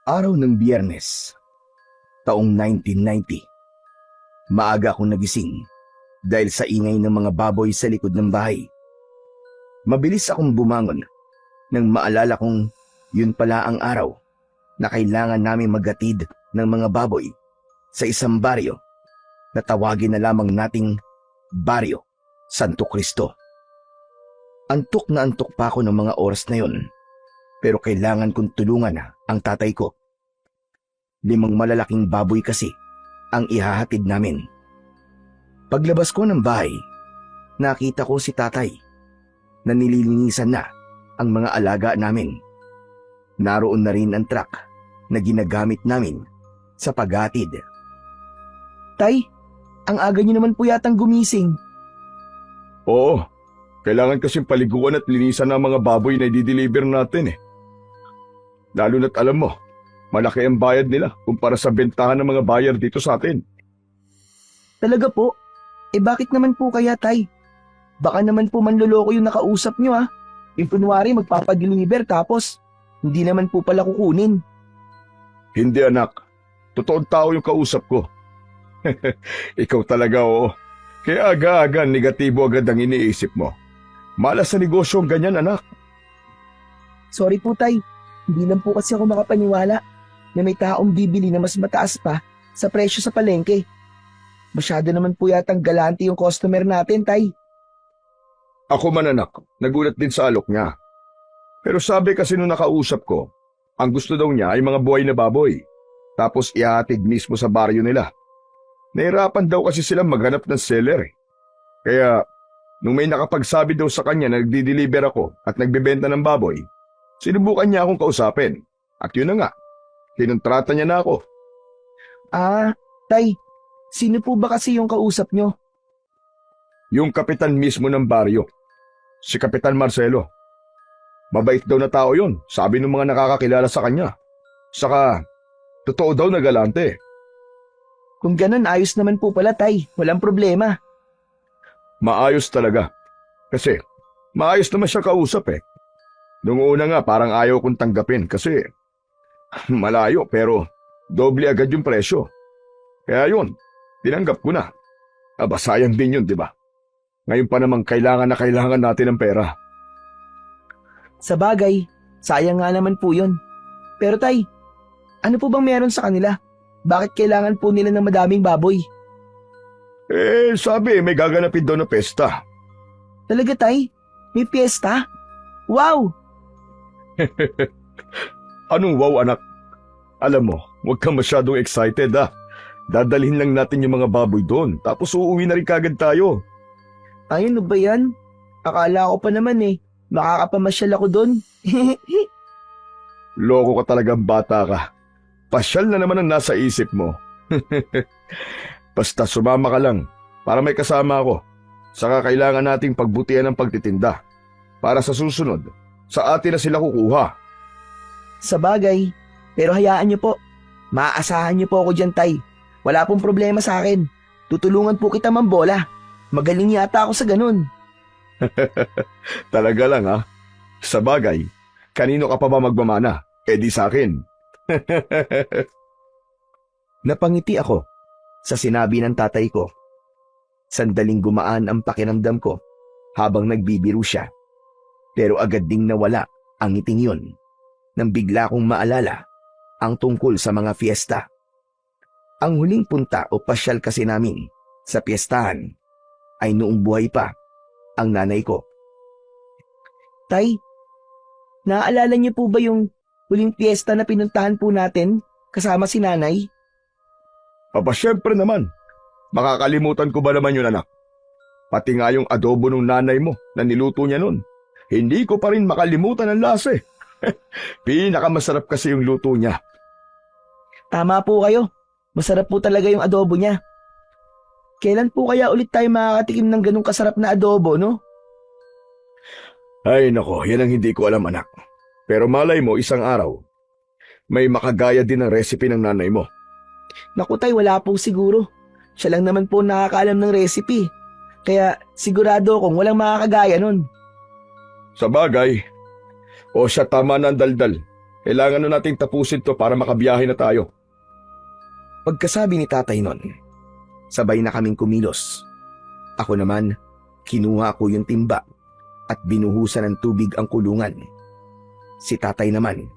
Araw ng Biyernes, taong 1990. Maaga akong nagising dahil sa ingay ng mga baboy sa likod ng bahay. Mabilis akong bumangon nang maalala kong yun pala ang araw na kailangan namin maghatid ng mga baboy sa isang baryo na tawagin na lamang nating Baryo Santo Cristo. Antok na antok pa ako ng mga oras na yon, pero kailangan kong tulungan ang tatay ko. 5 malalaking baboy kasi ang ihahatid namin. Paglabas ko ng bahay, nakita ko si tatay na nililinisan na ang mga alaga namin. Naroon na rin ang truck na ginagamit namin sa paghatid. Tay, ang aga niyo naman po yatang gumising. Oo, kailangan kasing paliguan at linisan ng mga baboy na i-deliver natin eh. Lalo na't alam mo, malaki ang bayad nila kumpara sa bentahan ng mga buyer dito sa atin. Talaga po? Bakit naman po kaya, tay? Baka naman po manloloko yung nakausap nyo ah. Yung kunwari magpapadeliver tapos hindi naman po pala kukunin. Hindi anak, totoong tao yung kausap ko. Ikaw talaga oo. Kaya aga-aga negatibo agad ang iniisip mo. Malas sa negosyo ang ganyan anak. Sorry po, tay. Hindi lang po kasi ako makapaniwala na may taong bibili na mas mataas pa sa presyo sa palengke. Masyado naman po yatang galante yung customer natin, tay. Ako man anak, nagulat din sa alok niya. Pero sabi kasi nung nakausap ko, ang gusto daw niya ay mga buhay na baboy. Tapos ihahatid mismo sa baryo nila. Nahirapan daw kasi silang maghanap ng seller eh. Kaya nung may nakapagsabi daw sa kanya na nagdi-deliver ako at nagbebenta ng baboy, sinubukan niya akong kausapin. At yun na nga, kinontrata niya na ako. Ah, tay, sino po ba kasi yung kausap nyo? Yung kapitan mismo ng baryo, si Kapitan Marcelo. Mabait daw na tao yun, sabi ng mga nakakakilala sa kanya. Saka, totoo daw na galante. Kung ganun, ayos naman po pala, tay. Walang problema. Maayos talaga. Kasi, maayos naman siya kausap eh. Noong una nga parang ayaw kong tanggapin kasi malayo pero doble agad yung presyo. Kaya yun, tinanggap ko na. Aba sayang din yun, di ba? Ngayon pa namang kailangan na kailangan natin ng pera. Sa bagay, sayang nga naman po yun. Pero tay, ano po bang meron sa kanila? Bakit kailangan po nila ng madaming baboy? Sabi may gaganapin daw na pesta. Talaga tay? May piyesta? Wow! Anong wow anak? Alam mo, huwag kang masyadong excited ah. Dadalhin lang natin yung mga baboy doon, tapos uuwi na rin kagad tayo. Ay, ano ba yan? Akala ko pa naman makakapamasyal ako doon. Loko ka talagang bata ka. Pasyal na naman ang nasa isip mo. Basta sumama ka lang, para may kasama ako. Saka kailangan nating pagbutihan ng pagtitinda. Para sa susunod, sa atin na sila kukuha. Sa bagay, pero hayaan niyo po. Maaasahan niyo po ako dyan, tay. Wala pong problema sa akin. Tutulungan po kita mambola. Magaling yata ako sa ganun. Talaga lang ha. Sa bagay, kanino ka pa ba magmamana? Di sa akin. Napangiti ako sa sinabi ng tatay ko. Sandaling gumaan ang pakiramdam ko habang nagbibiro siya. Pero agad ding nawala ang ngiting yun nang bigla kong maalala ang tungkol sa mga fiesta. Ang huling punta o pasyal kasi namin sa piyestahan ay noong buhay pa ang nanay ko. Tay, naaalala niyo po ba yung huling piyesta na pinuntahan po natin kasama si nanay? Aba syempre naman. Makakalimutan ko ba naman yun anak? Pati nga yung adobo ng nanay mo na niluto niya nun. Hindi ko pa rin makalimutan ang lasa eh. Pinakamasarap kasi yung luto niya. Tama po kayo. Masarap po talaga yung adobo niya. Kailan po kaya ulit tayo makakatikim ng ganung kasarap na adobo, no? Ay nako, yan ang hindi ko alam anak. Pero malay mo isang araw, may makagaya din ang recipe ng nanay mo. Naku tay, wala po siguro. Siya lang naman po nakakaalam ng recipe. Kaya sigurado akong walang makakagaya nun. Sa bagay, o siya tama na ang daldal. Kailangan na nating tapusin to para makabiyahe na tayo. Pagkasabi ni tatay nun, sabay na kaming kumilos. Ako naman, kinuha ko yung timba at binuhusan ng tubig ang kulungan. Si tatay naman,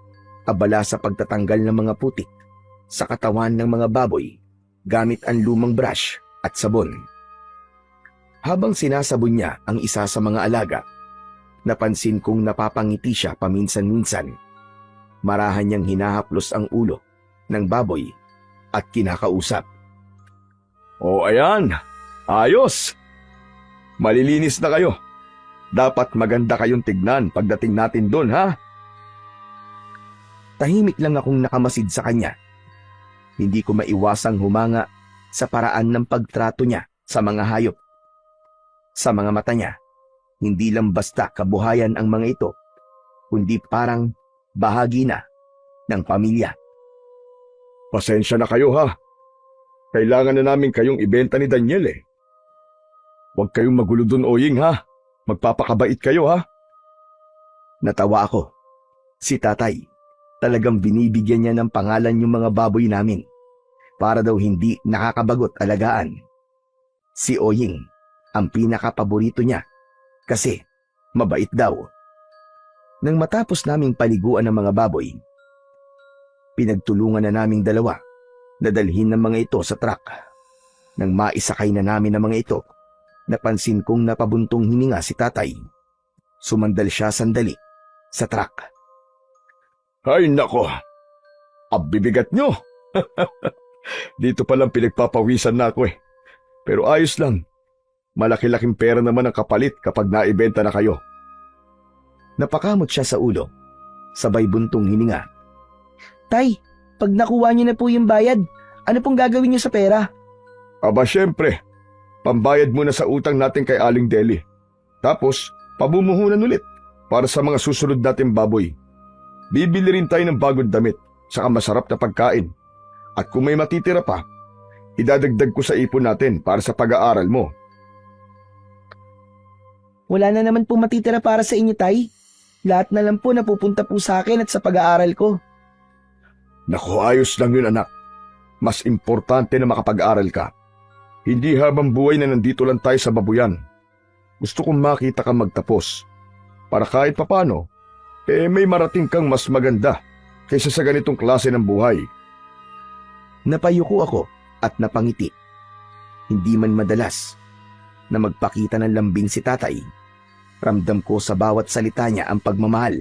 abala sa pagtatanggal ng mga putik sa katawan ng mga baboy gamit ang lumang brush at sabon. Habang sinasabon niya ang isa sa mga alaga, napansin kong napapangiti siya paminsan-minsan. Marahan niyang hinahaplos ang ulo ng baboy at kinakausap. O ayan, ayos! Malilinis na kayo. Dapat maganda kayong tignan pagdating natin doon, ha? Tahimik lang akong nakamasid sa kanya. Hindi ko maiwasang humanga sa paraan ng pagtrato niya sa mga hayop. Sa mga mata niya, hindi lang basta kabuhayan ang mga ito, kundi parang bahagi na ng pamilya. Pasensya na kayo, ha? Kailangan na namin kayong ibenta ni Daniel, eh. Huwag kayong magulo doon, Oying, ha? Magpapakabait kayo, ha? Natawa ako. Si tatay, talagang binibigyan niya ng pangalan yung mga baboy namin para daw hindi nakakabagot alagaan. Si Oying, ang pinakapaborito niya kasi mabait daw. Nang matapos naming paliguan ng mga baboy, pinagtulungan na naming dalawa na dalhin ng mga ito sa truck. Nang maisakay na namin ng mga ito, napansin kong napabuntong hininga si tatay. Sumandal siya sandali sa truck. Ay, nako! Abibigat nyo! Dito palang pinagpapawisan na ako, eh. Pero ayos lang. Malaki-laking pera naman ang kapalit kapag naibenta na kayo. Napakamot siya sa ulo, sabay buntong hininga. Tay, pag nakuha niyo na po yung bayad, ano pong gagawin niyo sa pera? Aba, syempre. Pambayad muna sa utang natin kay Aling Deli. Tapos, pabumuhunan ulit para sa mga susunod nating baboy. Bibili rin tayo ng bagong damit, saka masarap na pagkain. At kung may matitira pa, idadagdag ko sa ipon natin para sa pag-aaral mo. Wala na naman po matitira para sa inyo, Tay. Lahat na lang po napupunta po sa akin at sa pag-aaral ko. Naku, ayos lang yun, anak. Mas importante na makapag-aral ka. Hindi habang buhay na nandito lang tayo sa babuyan. Gusto kong makita kang magtapos. Para kahit papano, may marating kang mas maganda kaysa sa ganitong klase ng buhay. Napayuko ako at napangiti. Hindi man madalas na magpakita ng lambing si tatay. Ramdam ko sa bawat salita niya ang pagmamahal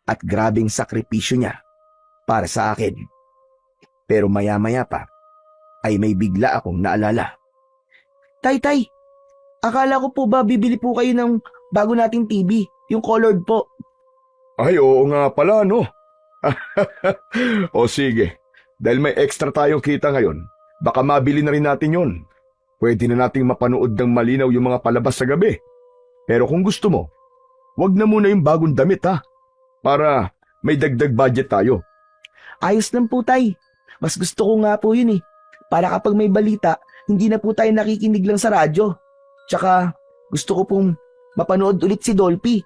at grabing sakripisyo niya para sa akin. Pero maya-maya pa ay may bigla akong naalala. Tay, akala ko po ba bibili po kayo ng bago nating TV, yung colored po. Ay, oo nga pala, no? O sige, dahil may extra tayong kita ngayon, baka mabili na rin natin yon. Pwede na nating mapanood ng malinaw yung mga palabas sa gabi. Pero kung gusto mo, wag na muna yung bagong damit, ha? Para may dagdag budget tayo. Ayos lang po, Tay. Mas gusto ko nga po yun, eh. Para kapag may balita, hindi na po tayo nakikinig lang sa radyo. Tsaka, gusto ko pong mapanood ulit si Dolphy.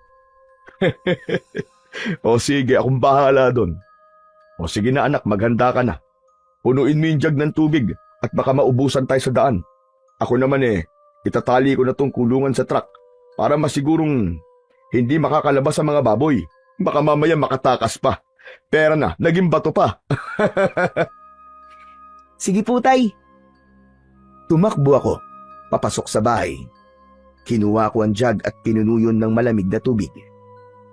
O sige, akong bahala doon. O sige na anak, maghanda ka na. Punuin mo yung jug ng tubig at baka maubusan tayo sa daan. Ako naman itatali ko na tong kulungan sa truck para masigurong hindi makakalabas ang mga baboy. Baka mamaya makatakas pa. Pera na, naging bato pa. Sige po, Tay. Tumakbo ako, papasok sa bahay. Kinuha ko ang jug at pinunuyon ng malamig na tubig.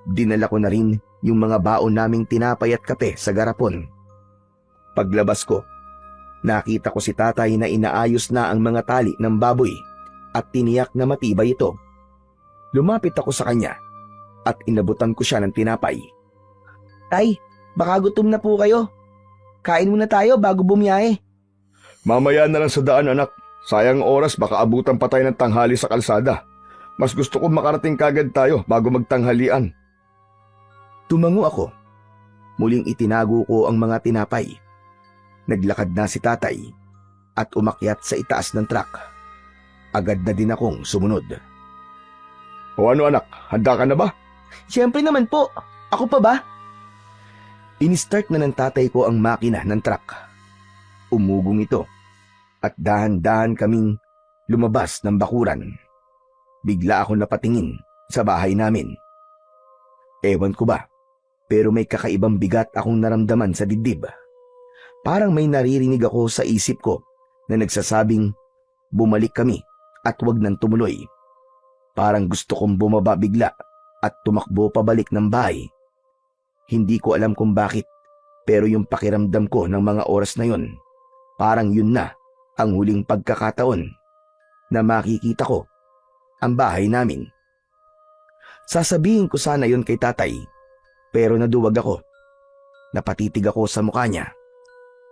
Dinala ko na rin yung mga baon naming tinapay at kape sa garapon. Paglabas ko, nakita ko si tatay na inaayos na ang mga tali ng baboy at tiniyak na matibay ito. Lumapit ako sa kanya at inabutan ko siya ng tinapay. Tay, baka gutom na po kayo. Kain muna tayo bago bumiyahe. Mamaya na lang sa daan anak. Sayang oras, baka abutan pa tayo ng tanghali sa kalsada. Mas gusto ko makarating kagad tayo bago magtanghalian. Tumango ako. Muling itinago ko ang mga tinapay. Naglakad na si tatay at umakyat sa itaas ng truck. Agad na din akong sumunod. O ano anak, handa ka na ba? Siyempre naman po. Ako pa ba? Inistart na ng tatay ko ang makina ng truck. Umugong ito at dahan-dahan kaming lumabas ng bakuran. Bigla ako napatingin sa bahay namin. Ewan ko ba, pero may kakaibang bigat akong naramdaman sa dibdib. Parang may naririnig ako sa isip ko na nagsasabing bumalik kami at wag nang tumuloy. Parang gusto kong bumaba bigla at tumakbo pabalik ng bahay. Hindi ko alam kung bakit, pero yung pakiramdam ko ng mga oras na yon, parang yun na ang huling pagkakataon na makikita ko ang bahay namin. Sasabihin ko sana yun kay tatay, pero naduwag ako. Napatitig ako sa mukha niya.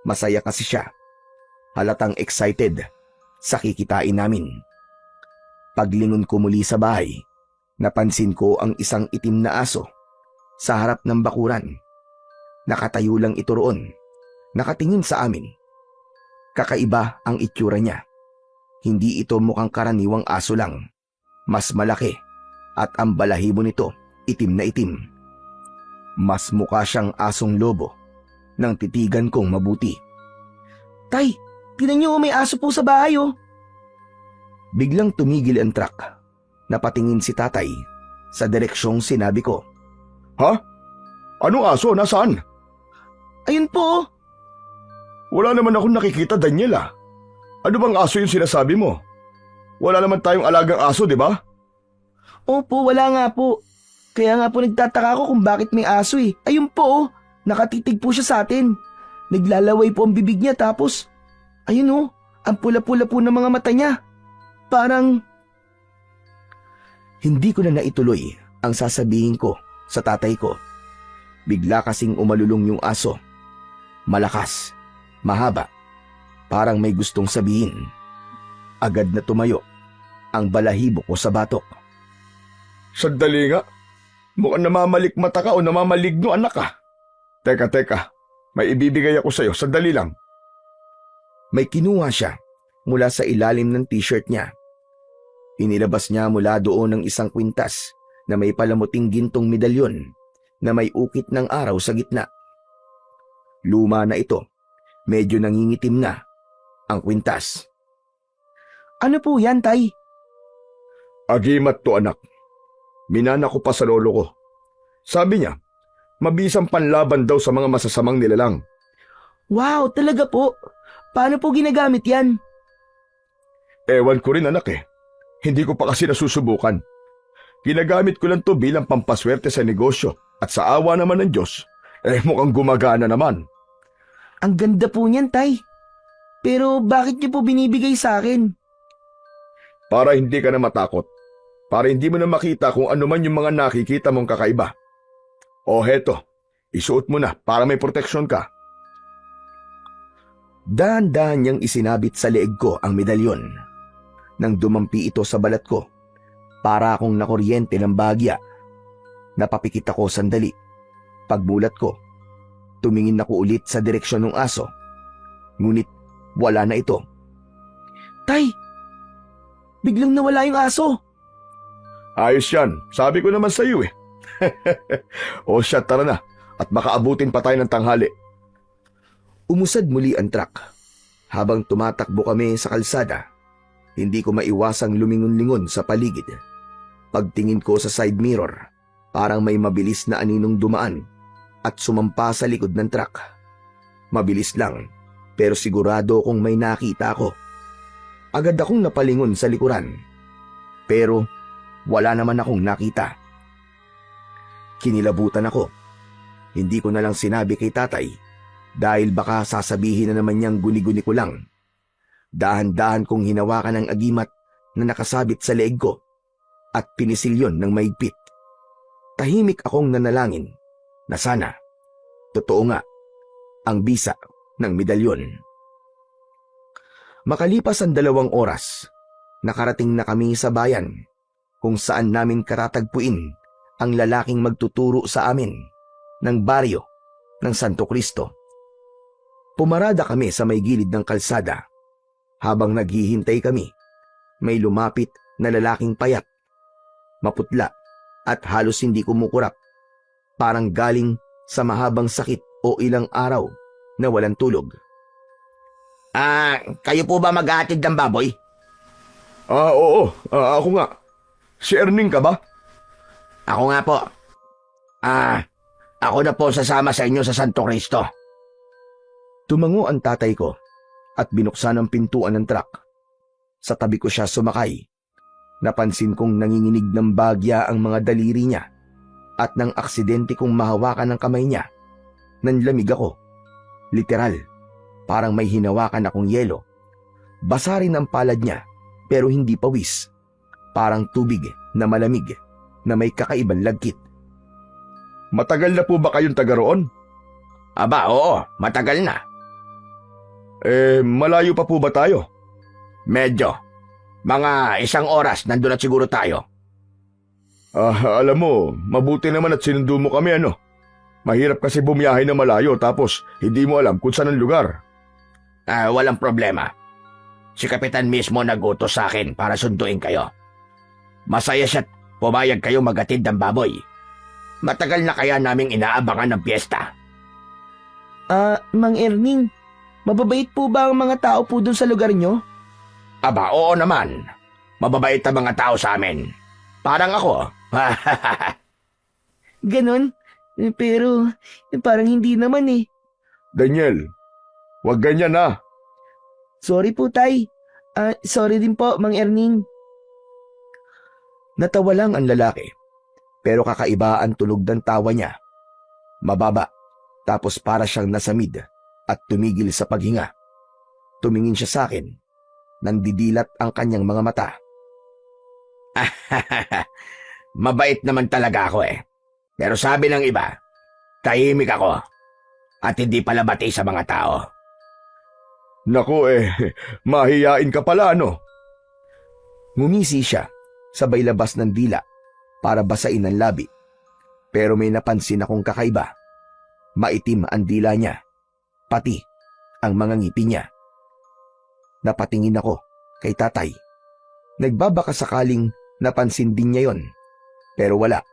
Masaya kasi siya. Halatang excited sa kikitain namin. Paglingon ko muli sa bahay, napansin ko ang isang itim na aso sa harap ng bakuran. Nakatayo lang ito roon, nakatingin sa amin. Kakaiba ang itsura niya. Hindi ito mukhang karaniwang aso lang. Mas malaki at ang balahibo nito itim na itim. Mas mukha siyang asong lobo nang titigan kong mabuti. Tay, tinan niyo may aso po sa bahay oh. Biglang tumigil ang truck. Napatingin si tatay sa direksyong sinabi ko. Ha? Anong aso? Nasaan? Ayun po oh. Wala naman akong nakikita, Daniela. Ano bang aso yung sinasabi mo? Wala naman tayong alagang aso, di ba? Opo, wala nga po. Kaya nga po nagtataka ako kung bakit may aso eh. Ayun po oh, nakatitig po siya sa atin. Naglalaway po ang bibig niya tapos, ayun oh, ang pula-pula po ng mga mata niya. Parang... Hindi ko na naituloy ang sasabihin ko sa tatay ko. Bigla kasing umalulong yung aso. Malakas, mahaba, parang may gustong sabihin. Agad na tumayo ang balahibo ko sa batok. Sandali nga. Mukhang namamalik mata ka o namamaligno anak ka. Teka. May ibibigay ako sa'yo. Sandali lang. May kinuha siya mula sa ilalim ng t-shirt niya. Inilabas niya mula doon ng isang kwintas na may palamuting gintong medalyon na may ukit ng araw sa gitna. Luma na ito. Medyo nangingitim na ang kwintas. Ano po yan, tay? Agimat to, anak. Minana ko pa sa lolo ko. Sabi niya, mabisang panlaban daw sa mga masasamang nilalang. Wow, talaga po? Paano po ginagamit yan? Ewan ko rin, anak eh. Hindi ko pa kasi nasusubukan. Ginagamit ko lang to bilang pampaswerte sa negosyo at sa awa naman ng Diyos, mukhang gumagana naman. Ang ganda po niyan, tay. Pero bakit niyo po binibigay sa akin? Para hindi ka na matakot. Para hindi mo na makita kung ano man yung mga nakikita mong kakaiba. O heto, isuot mo na para may proteksyon ka. Dahan-dahan niyang isinabit sa leeg ko ang medalyon. Nang dumampi ito sa balat ko, para akong nakuryente ng bagya. Napapikit ako sandali. Pagbulat ko, tumingin ako ulit sa direksyon ng aso. Ngunit wala na ito. Tay, biglang nawala yung aso. Ayos yan, sabi ko naman sa iyo eh. O siya, tara na at baka abutin pa tayo ng tanghali. Umusad muli ang truck. Habang tumatakbo kami sa kalsada, hindi ko maiwasang lumingon-lingon sa paligid. Pagtingin ko sa side mirror, parang may mabilis na aninong dumaan at sumampa sa likod ng truck. Mabilis lang, pero sigurado kong may nakita ako. Agad akong napalingon sa likuran. Pero wala naman akong nakita. Kinilabutan ako. Hindi ko na lang sinabi kay tatay dahil baka sasabihin na naman niyang guni-guni ko lang. Dahan-dahan kong hinawakan ang agimat na nakasabit sa leeg ko at pinisilyon ng maigpit. Tahimik akong nanalangin na sana, totoo nga, ang bisa ng medalyon. Makalipas ang 2 oras, nakarating na kami sa bayan kung saan namin katatagpuin ang lalaking magtuturo sa amin ng baryo ng Santo Cristo. Pumarada kami sa may gilid ng kalsada. Habang naghihintay kami, may lumapit na lalaking payat, maputla at halos hindi kumukurap, parang galing sa mahabang sakit o ilang araw na walang tulog. Kayo po ba maghahatid ng baboy? Oo. Ako nga. Si Erning ka ba? Ako nga po. Ako na po sasama sa inyo sa Santo Cristo. Tumango ang tatay ko at binuksan ang pintuan ng truck. Sa tabi ko siya sumakay. Napansin kong nanginginig ng bagya ang mga daliri niya at nang aksidente kong mahawakan ang kamay niya, nanlamig ako. Literal, parang may hinawakan akong yelo. Basa rin ang palad niya pero hindi pawis. Parang tubig na malamig na may kakaibang lagkit. Matagal na po ba kayong taga roon? Aba, oo, matagal na. Malayo pa po ba tayo? Medyo. Mga 1 oras nandun na siguro tayo. Alam mo, mabuti naman at sinundo mo kami Mahirap kasi bumiyahe na malayo tapos hindi mo alam kung saan ang lugar. Walang problema. Si Kapitan mismo nagutos sa akin para sunduin kayo. Masaya siya't pumayag kayo maghatid ng baboy. Matagal na kaya naming inaabangan ng piyesta. Mang Erning, mababait po ba ang mga tao po dun sa lugar nyo? Aba, oo naman. Mababait ang mga tao sa amin. Parang ako. Ganon? Pero parang hindi naman eh. Daniel, wag ganyan Sorry po, Tay. Sorry din po, Mang Erning. Natawa lang ang lalaki, pero kakaiba ang tunog ng tawa niya. Mababa, tapos para siyang nasamid at tumigil sa paghinga. Tumingin siya sa akin. Nandidilat ang kanyang mga mata. Mabait naman talaga ako eh. Pero sabi ng iba, tahimik ako at hindi pala bati sa mga tao. Naku mahiyain ka pala Ngumisi siya, sabay labas ng dila para basain ang labi. Pero may napansin akong kakaiba. Maitim ang dila niya, pati ang mga ngipin niya. Napatingin ako kay tatay. Nagbabaka sakaling napansin din niya yon. Pero wala.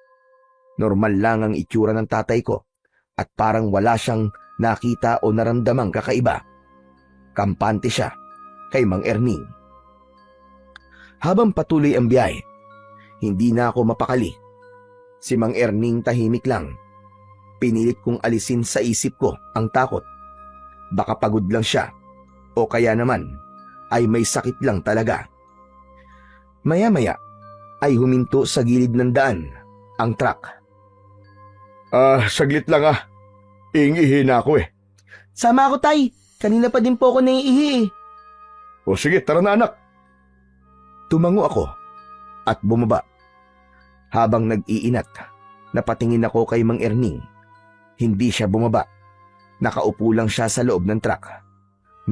Normal lang ang itsura ng tatay ko at parang wala siyang nakita o naramdamang kakaiba. Kampante siya kay Mang Erning. Habang patuloy ang biyahe, hindi na ako mapakali. Si Mang Erning tahimik lang. Pinilit kong alisin sa isip ko ang takot. Baka pagod lang siya o kaya naman ay may sakit lang talaga. Maya-maya ay huminto sa gilid ng daan ang truck. Saglit lang Iingihin na ako Sama ako, Tay. Kanina pa din po ako naiihi eh. O sige, tara na anak. Tumango ako at bumaba. Habang nag-iinat, napatingin ako kay Mang Erning. Hindi siya bumaba. Nakaupo lang siya sa loob ng truck.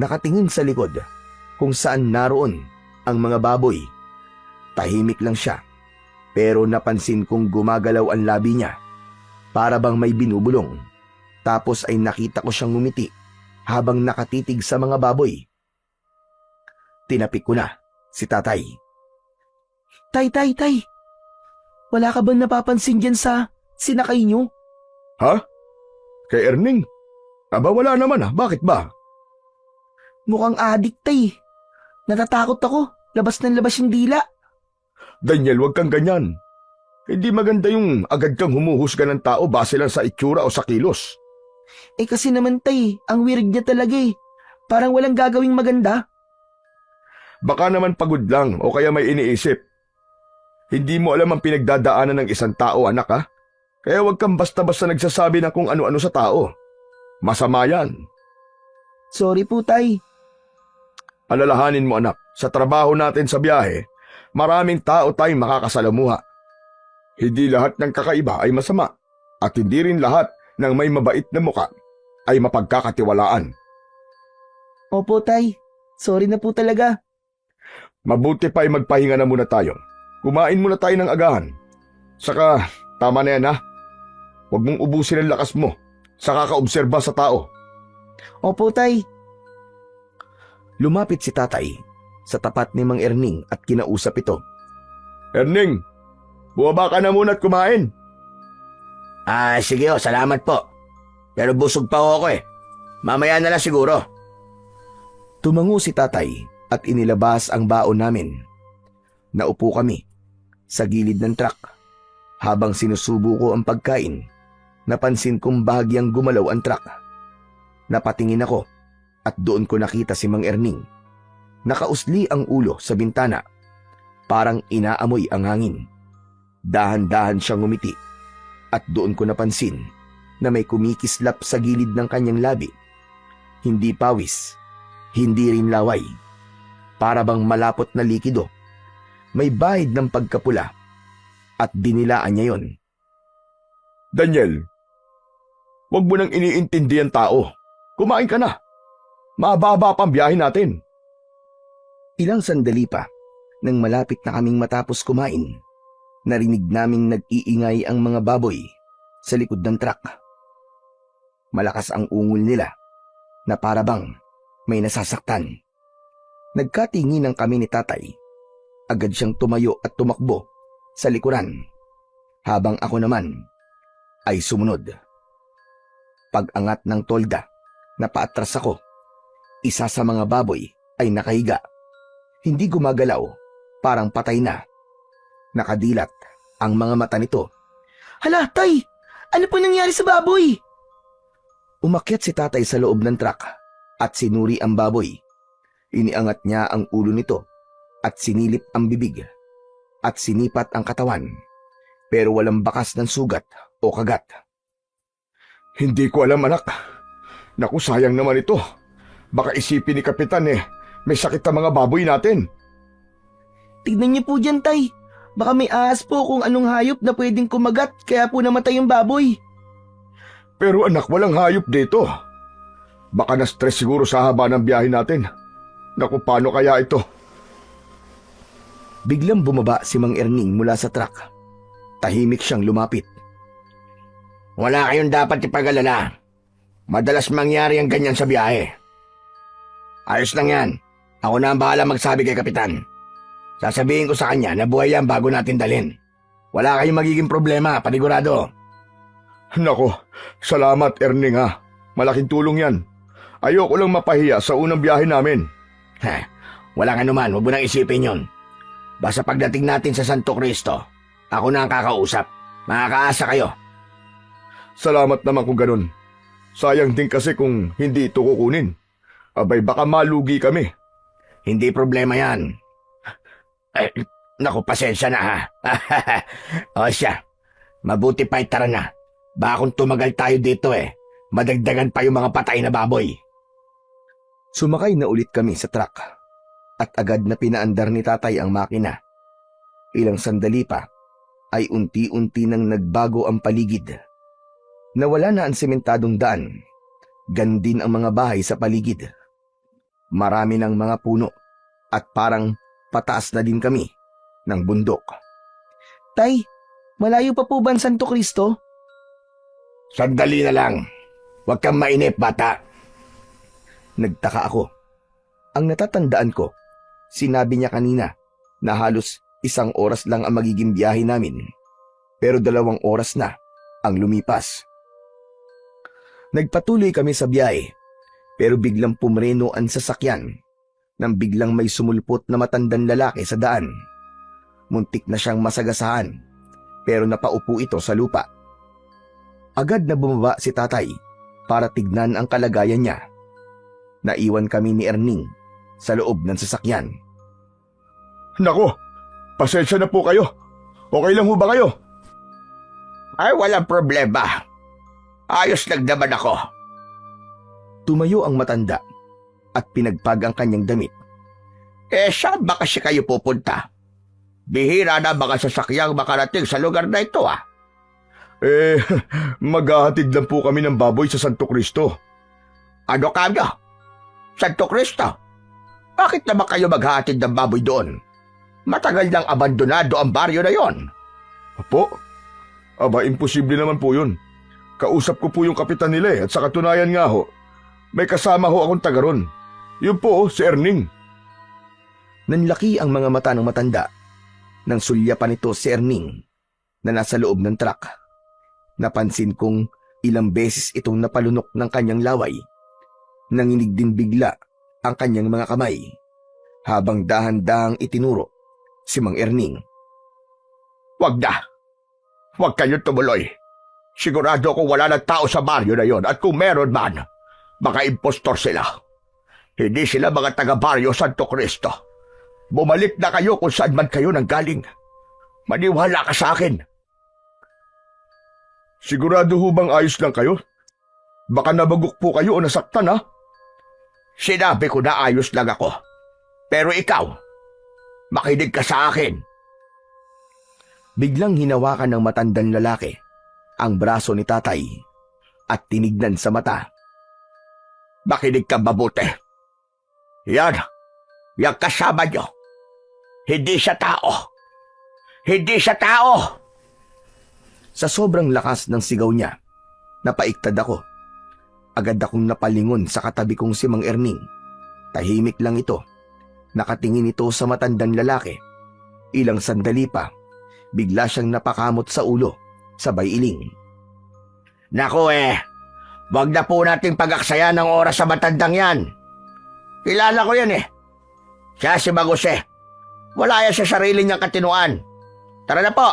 Nakatingin sa likod kung saan naroon ang mga baboy. Tahimik lang siya, pero napansin kong gumagalaw ang labi niya. Para bang may binubulong. Tapos ay nakita ko siyang ngumiti habang nakatitig sa mga baboy. Tinapik ko na si tatay. Tay. Wala ka bang napapansin dyan sa sinakay nyo? Ha? Kay Erning? Aba wala naman bakit ba? Mukhang adik, Tay. Natatakot ako. Labas ng labas yung dila. Daniel, wag kang ganyan. Hindi maganda yung agad kang humuhusga ng tao base lang sa itsura o sa kilos. Kasi naman, Tay, ang weird niya talaga eh. Parang walang gagawing maganda. Baka naman pagod lang o kaya may iniisip. Hindi mo alam ang pinagdadaanan ng isang tao, anak Kaya wag kang basta-basta nagsasabi ng kung ano-ano sa tao. Masama yan. Sorry po, Tay. Alalahanin mo anak, sa trabaho natin sa biyahe, maraming tao tayong makakasalamuha. Hindi lahat ng kakaiba ay masama at hindi rin lahat ng may mabait na muka ay mapagkakatiwalaan. Opo, Tay. Sorry na po talaga. Mabuti pa ay magpahinga na muna tayo. Kumain muna tayo ng agahan. Saka, tama na yan Huwag mong ubusin ang lakas mo sa kakaobserba sa tao. Opo, Tay. Lumapit si tatay sa tapat ni Mang Erning at kinausap ito. Erning, bumaba ka na muna at kumain. Sige salamat po. Pero busog pa ako eh. Mamaya na lang siguro. Tumango si tatay at inilabas ang baon namin. Naupo kami sa gilid ng truck. Habang sinusubo ko ang pagkain, napansin kong bahagyang gumalaw ang truck. Napatingin ako at doon ko nakita si Mang Erning. Nakausli ang ulo sa bintana. Parang inaamoy ang hangin. Dahan-dahan siyang ngumiti at doon ko napansin na may kumikislap sa gilid ng kanyang labi. Hindi pawis, hindi rin laway. Para bang malapot na likido. May bahid ng pagkapula at dinilaan niya yon. Daniel, wag mo nang iniintindi ang tao. Kumain ka na. Mababa pang biyahe natin. Ilang sandali pa, nang malapit na kaming matapos kumain, narinig naming nag-iingay ang mga baboy sa likod ng truck. Malakas ang ungol nila na para bang may nasasaktan. Nagkatinginan kami ni tatay. Agad siyang tumayo at tumakbo sa likuran, habang ako naman ay sumunod. Pag-angat ng tolda na paatras ako, isa sa mga baboy ay nakahiga. Hindi gumagalaw, parang patay na. Nakadilat ang mga mata nito. Hala, tay! Ano po nangyari sa baboy? Umakyat si tatay sa loob ng truck at sinuri ang baboy. Iniangat niya ang ulo nito at sinilip ang bibig at sinipat ang katawan, pero walang bakas ng sugat o kagat. Hindi ko alam, anak. Naku, sayang naman ito. Baka isipin ni Kapitan may sakit ang mga baboy natin. Tignan niyo po dyan, tay. Baka may ahas po kung anong hayop na pwedeng kumagat kaya po namatay yung baboy. Pero anak, walang hayop dito. Baka na-stress siguro sa haba ng biyahe natin. Naku, paano kaya ito? Biglang bumaba si Mang Erning mula sa truck. Tahimik siyang lumapit. Wala kayong dapat ipag-alala. Madalas mangyari ang ganyan sa biyahe. Ayos lang yan. Ako na ang bahala magsabi kay Kapitan. Sasabihin ko sa kanya na buhay yan bago natin dalhin. Wala kayong magiging problema, panigurado. Naku, salamat Erning ha. Malaking tulong yan. Ayoko lang mapahiya sa unang biyahe namin. Walang anuman, huwag mo nang isipin yun. Basta pagdating natin sa Santo Cristo, ako na ang kakausap. Makakaasa kayo. Salamat naman kung ganun. Sayang din kasi kung hindi ito kukunin. Abay, baka malugi kami. Hindi problema yan. Naku, pasensya na ha. O siya, mabuti pa'y tara na. Baka kung tumagal tayo dito madagdagan pa yung mga patay na baboy. Sumakay na ulit kami sa truck at agad na pinaandar ni tatay ang makina. Ilang sandali pa ay unti-unti nang nagbago ang paligid. Nawala na ang sementadong daan. Gandin ang mga bahay sa paligid. Marami ng mga puno at parang pataas na din kami ng bundok. Tay, malayo pa po ba ang Santo Cristo? Sandali na lang. Huwag kang mainip, bata. Nagtaka ako. Ang natatandaan ko, sinabi niya kanina na halos 1 oras lang ang magiging biyahe namin. Pero 2 oras na ang lumipas. Nagpatuloy kami sa biyahe, pero biglang pumreno ang sasakyan nang biglang may sumulpot na matandang lalaki sa daan. Muntik na siyang masagasahan, pero napaupo ito sa lupa. Agad na bumaba si tatay para tignan ang kalagayan niya. Naiwan kami ni Erning sa loob ng sasakyan. Nako, pasensya na po kayo. Okay lang ho ba kayo? Ay, walang problema. Ayos lang naman ako. Tumayo ang matanda at pinagpag ang kanyang damit. Saan ba kasi kayo pupunta? Bihira na mga sasakyang makarating sa lugar na ito Maghahatid lang po kami ng baboy sa Santo Cristo. Ano kaya? Santo Cristo? Bakit naman kayo maghahatid ng baboy doon? Matagal nang abandonado ang baryo na yon. Apo? Aba, imposible naman po yun. Kausap ko po yung kapitan nila at sa katunayan nga ho, may kasama ho akong taga ron. Yun po, si Erning. Nanlaki ang mga mata ng matanda. Nang sulya pa nito si Erning na nasa loob ng truck. Napansin kong Ilang beses itong napalunok ng kanyang laway. Nanginig din bigla ang kanyang mga kamay habang dahan-dahang itinuro si Mang Erning. Wag na. Huwag kayo tumuloy. Sigurado kung wala ng tao sa baryo na yon at kung meron man, mga impostor sila. Hindi sila mga taga-baryo Santo Cristo. Bumalik na kayo kung saan man kayo nanggaling. Maniwala ka sa akin. Sigurado ho bang ayos lang kayo? Baka nabagok po kayo o nasaktan, ha? Sinabi ko na ayos lang ako. Pero ikaw, makinig ka sa akin. Biglang hinawakan ng matandang lalaki ang braso ni tatay at tinignan sa mata. Makinig ka mabuti. Yan, yung kasama nyo. Hindi siya tao. Hindi siya tao! Sa sobrang lakas ng sigaw niya, napaiktad ako. Agad akong napalingon sa katabi kong si Mang Erning. Tahimik lang ito. Nakatingin ito sa matandang lalaki. Ilang sandali pa, bigla siyang napakamot sa ulo, sabay iling. Naku wag na po nating pag-aksaya ng oras sa matandang yan. Kilala ko yan Siya si Maguse. Wala yan sa sarili niyang katinuan. Tara na po.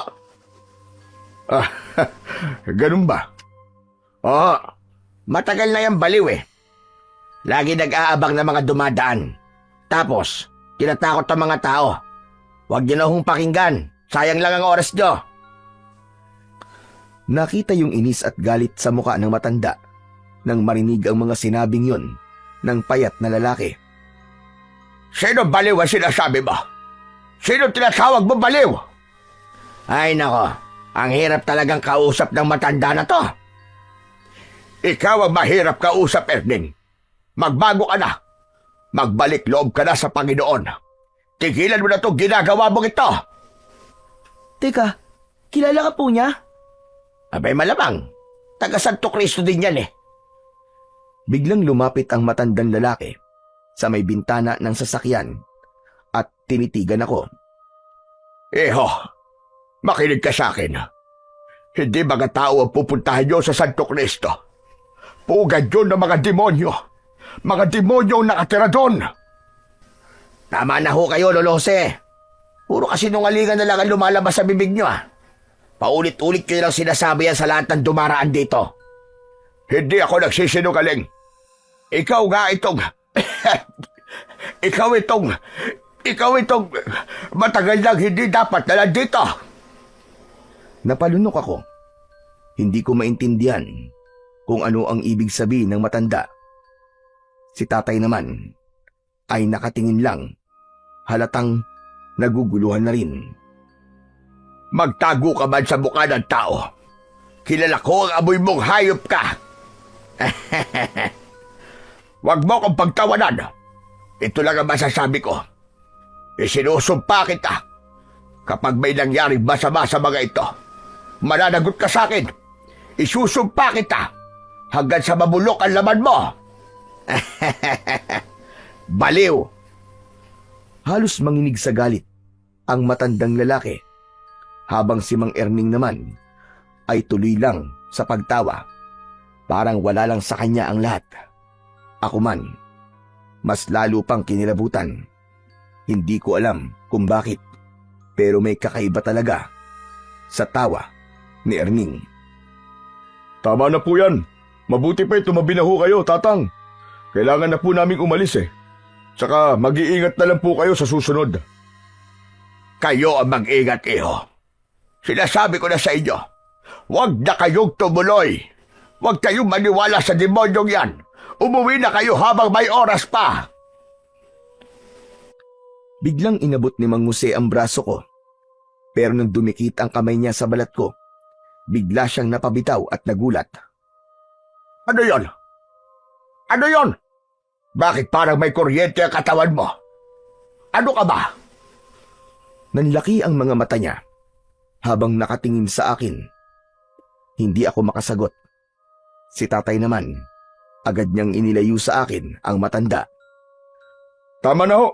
Ganun ba? Oo, matagal na yan baliw Lagi nag-aabang ng mga dumadaan. Tapos, tinatakot ang mga tao. Huwag niyo na hong pakinggan. Sayang lang ang oras niyo. Nakita yung inis at galit sa muka ng matanda nang marinig ang mga sinabing yon ng payat na lalaki. Sino baliw ang sinasabi mo? Sino tinatawag mo baliw? Ay nako, ang hirap talagang kausap ng matanda na to. Ikaw ang mahirap kausap, Erning. Magbago ka na. Magbalik loob ka na sa Panginoon. Tigilan mo na itong ginagawa mong ito. Teka, kilala ka po niya? Abay malamang, taga Santo Cristo din yan Biglang lumapit ang matandang lalaki sa may bintana ng sasakyan at tinitigan ako. Eho, makinig ka sa akin. Hindi mga tao ang pupuntahan nyo sa Santo Cristo. Pugad yun ng mga demonyo. Mga demonyong nakatira doon. Tama na ho kayo, Lolose. Puro kasinungalingan na lang ang lumalabas sa bibig nyo Paulit-ulit kayo lang sinasabi yan sa lahat ng dumaraan dito. Hindi ako nagsisinungaling. Ikaw nga itong... Ikaw itong matagal lang hindi dapat na nandito. Napalunok ako. Hindi ko maintindihan kung ano ang ibig sabihin ng matanda. Si tatay naman ay nakatingin lang, halatang naguguluhan na rin. Magtago ka man sa mukha ng tao. Kilala ko ang amoy mong hayop ka. Huwag mo kong pagtawanan. Ito lang ang masasabi ko. Isinusumpa kita. Kapag may nangyaring masama sa mga ito, mananagot ka sa akin. Isusumpa kita hanggang sa mabulok ang laman mo. Baliw! Halos manginig sa galit ang matandang lalaki, habang si Mang Erning naman ay tuloy lang sa pagtawa. Parang wala lang sa kanya ang lahat. Ako man, mas lalo pang kinilabutan. Hindi ko alam kung bakit, pero may kakaiba talaga sa tawa ni Erning. Tama na po yan. Mabuti pa tumabi na ho kayo, Tatang. Kailangan na po naming umalis Tsaka mag-iingat na lang po kayo sa susunod. Kayo ang mag-ingat, iho. Sinasabi ko na sa inyo, huwag na kayong tumuloy. Huwag kayong maniwala sa demonyong yan. Umuwi na kayo habang may oras pa. Biglang inabot ni Mang Jose ang braso ko. Pero nang dumikit ang kamay niya sa balat ko, bigla siyang napabitaw at nagulat. Ano yon? Ano yon? Bakit parang may kuryente ang katawan mo? Ano ka ba? Nanlaki ang mga mata niya habang nakatingin sa akin. Hindi ako makasagot. Si tatay naman, agad niyang inilayo sa akin ang matanda. Tama na ho.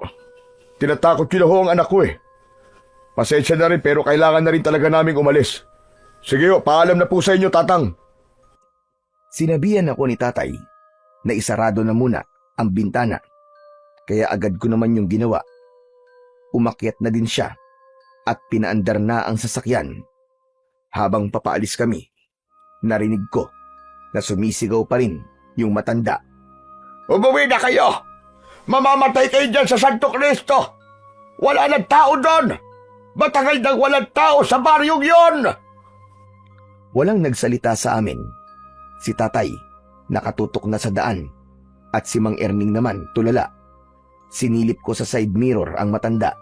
Tinatakot ko na ho ang anak ko Pasensya na rin pero kailangan na rin talaga naming umalis. Sige ho, paalam na po sa inyo, Tatang. Sinabihan ako ni tatay na isarado na muna ang bintana. Kaya agad ko naman yung ginawa. Umakyat na din siya at pinaandar na ang sasakyan. Habang papaalis kami, narinig ko na sumisigaw pa rin yung matanda. Umuwi na kayo! Mamamatay kayo dyan sa Santo Cristo! Wala nang tao doon! Matagal nang walang tao sa baryong yon! Walang nagsalita sa amin. Si tatay nakatutok na sa daan at si Mang Erning naman tulala. Sinilip ko sa side mirror ang matanda.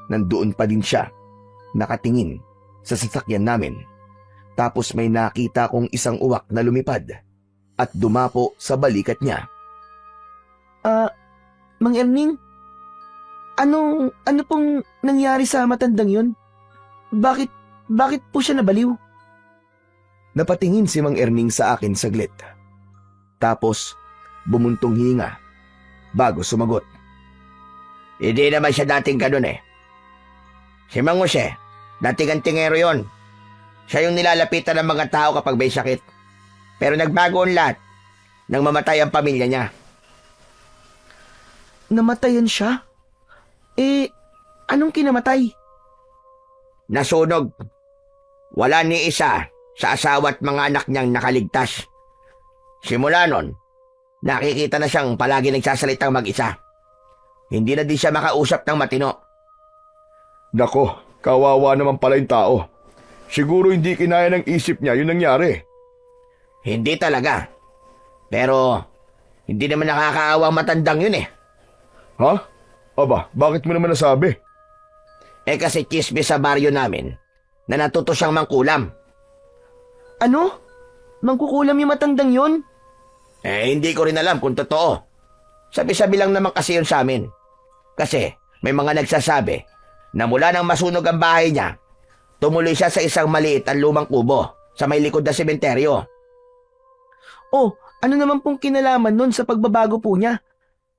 Nandoon pa din siya, nakatingin sa sasakyan namin. Tapos may nakita kong isang uwak na lumipad at dumapo sa balikat niya. Mang Erning, ano pong nangyari sa matandang yun? Bakit po siya nabaliw? Napatingin si Mang Erning sa akin saglit. Tapos bumuntong hinga bago sumagot. Hindi naman siya dating ganun eh. Si Mang Jose, dating antingero yon. Siya yung nilalapitan ng mga tao kapag may sakit. Pero nagbago ang lahat nang mamatay ang pamilya niya. Namatayan siya? Anong kinamatay? Nasunog. Wala ni isa sa asawa at mga anak niyang nakaligtas. Simula nun, nakikita na siyang palagi nagsasalitang mag-isa. Hindi na din siya makausap ng matino. Nako, kawawa naman pala yung tao. Siguro hindi kinaya ng isip niya yung nangyari. Hindi talaga. Pero, hindi naman nakakaawang matandang yun eh. Ha? Aba, bakit mo naman nasabi? Kasi chismis sa baryo namin na natuto siyang mangkulam. Ano? Mangkukulam yung matandang yun? Hindi ko rin alam kung totoo. Sabi-sabi lang naman kasi yun sa amin. Kasi may mga nagsasabi na mula nang masunog ang bahay niya, tumuloy siya sa isang maliit at lumang kubo sa may likod na sementeryo. Oh, ano naman pong kinalaman nun sa pagbabago po niya?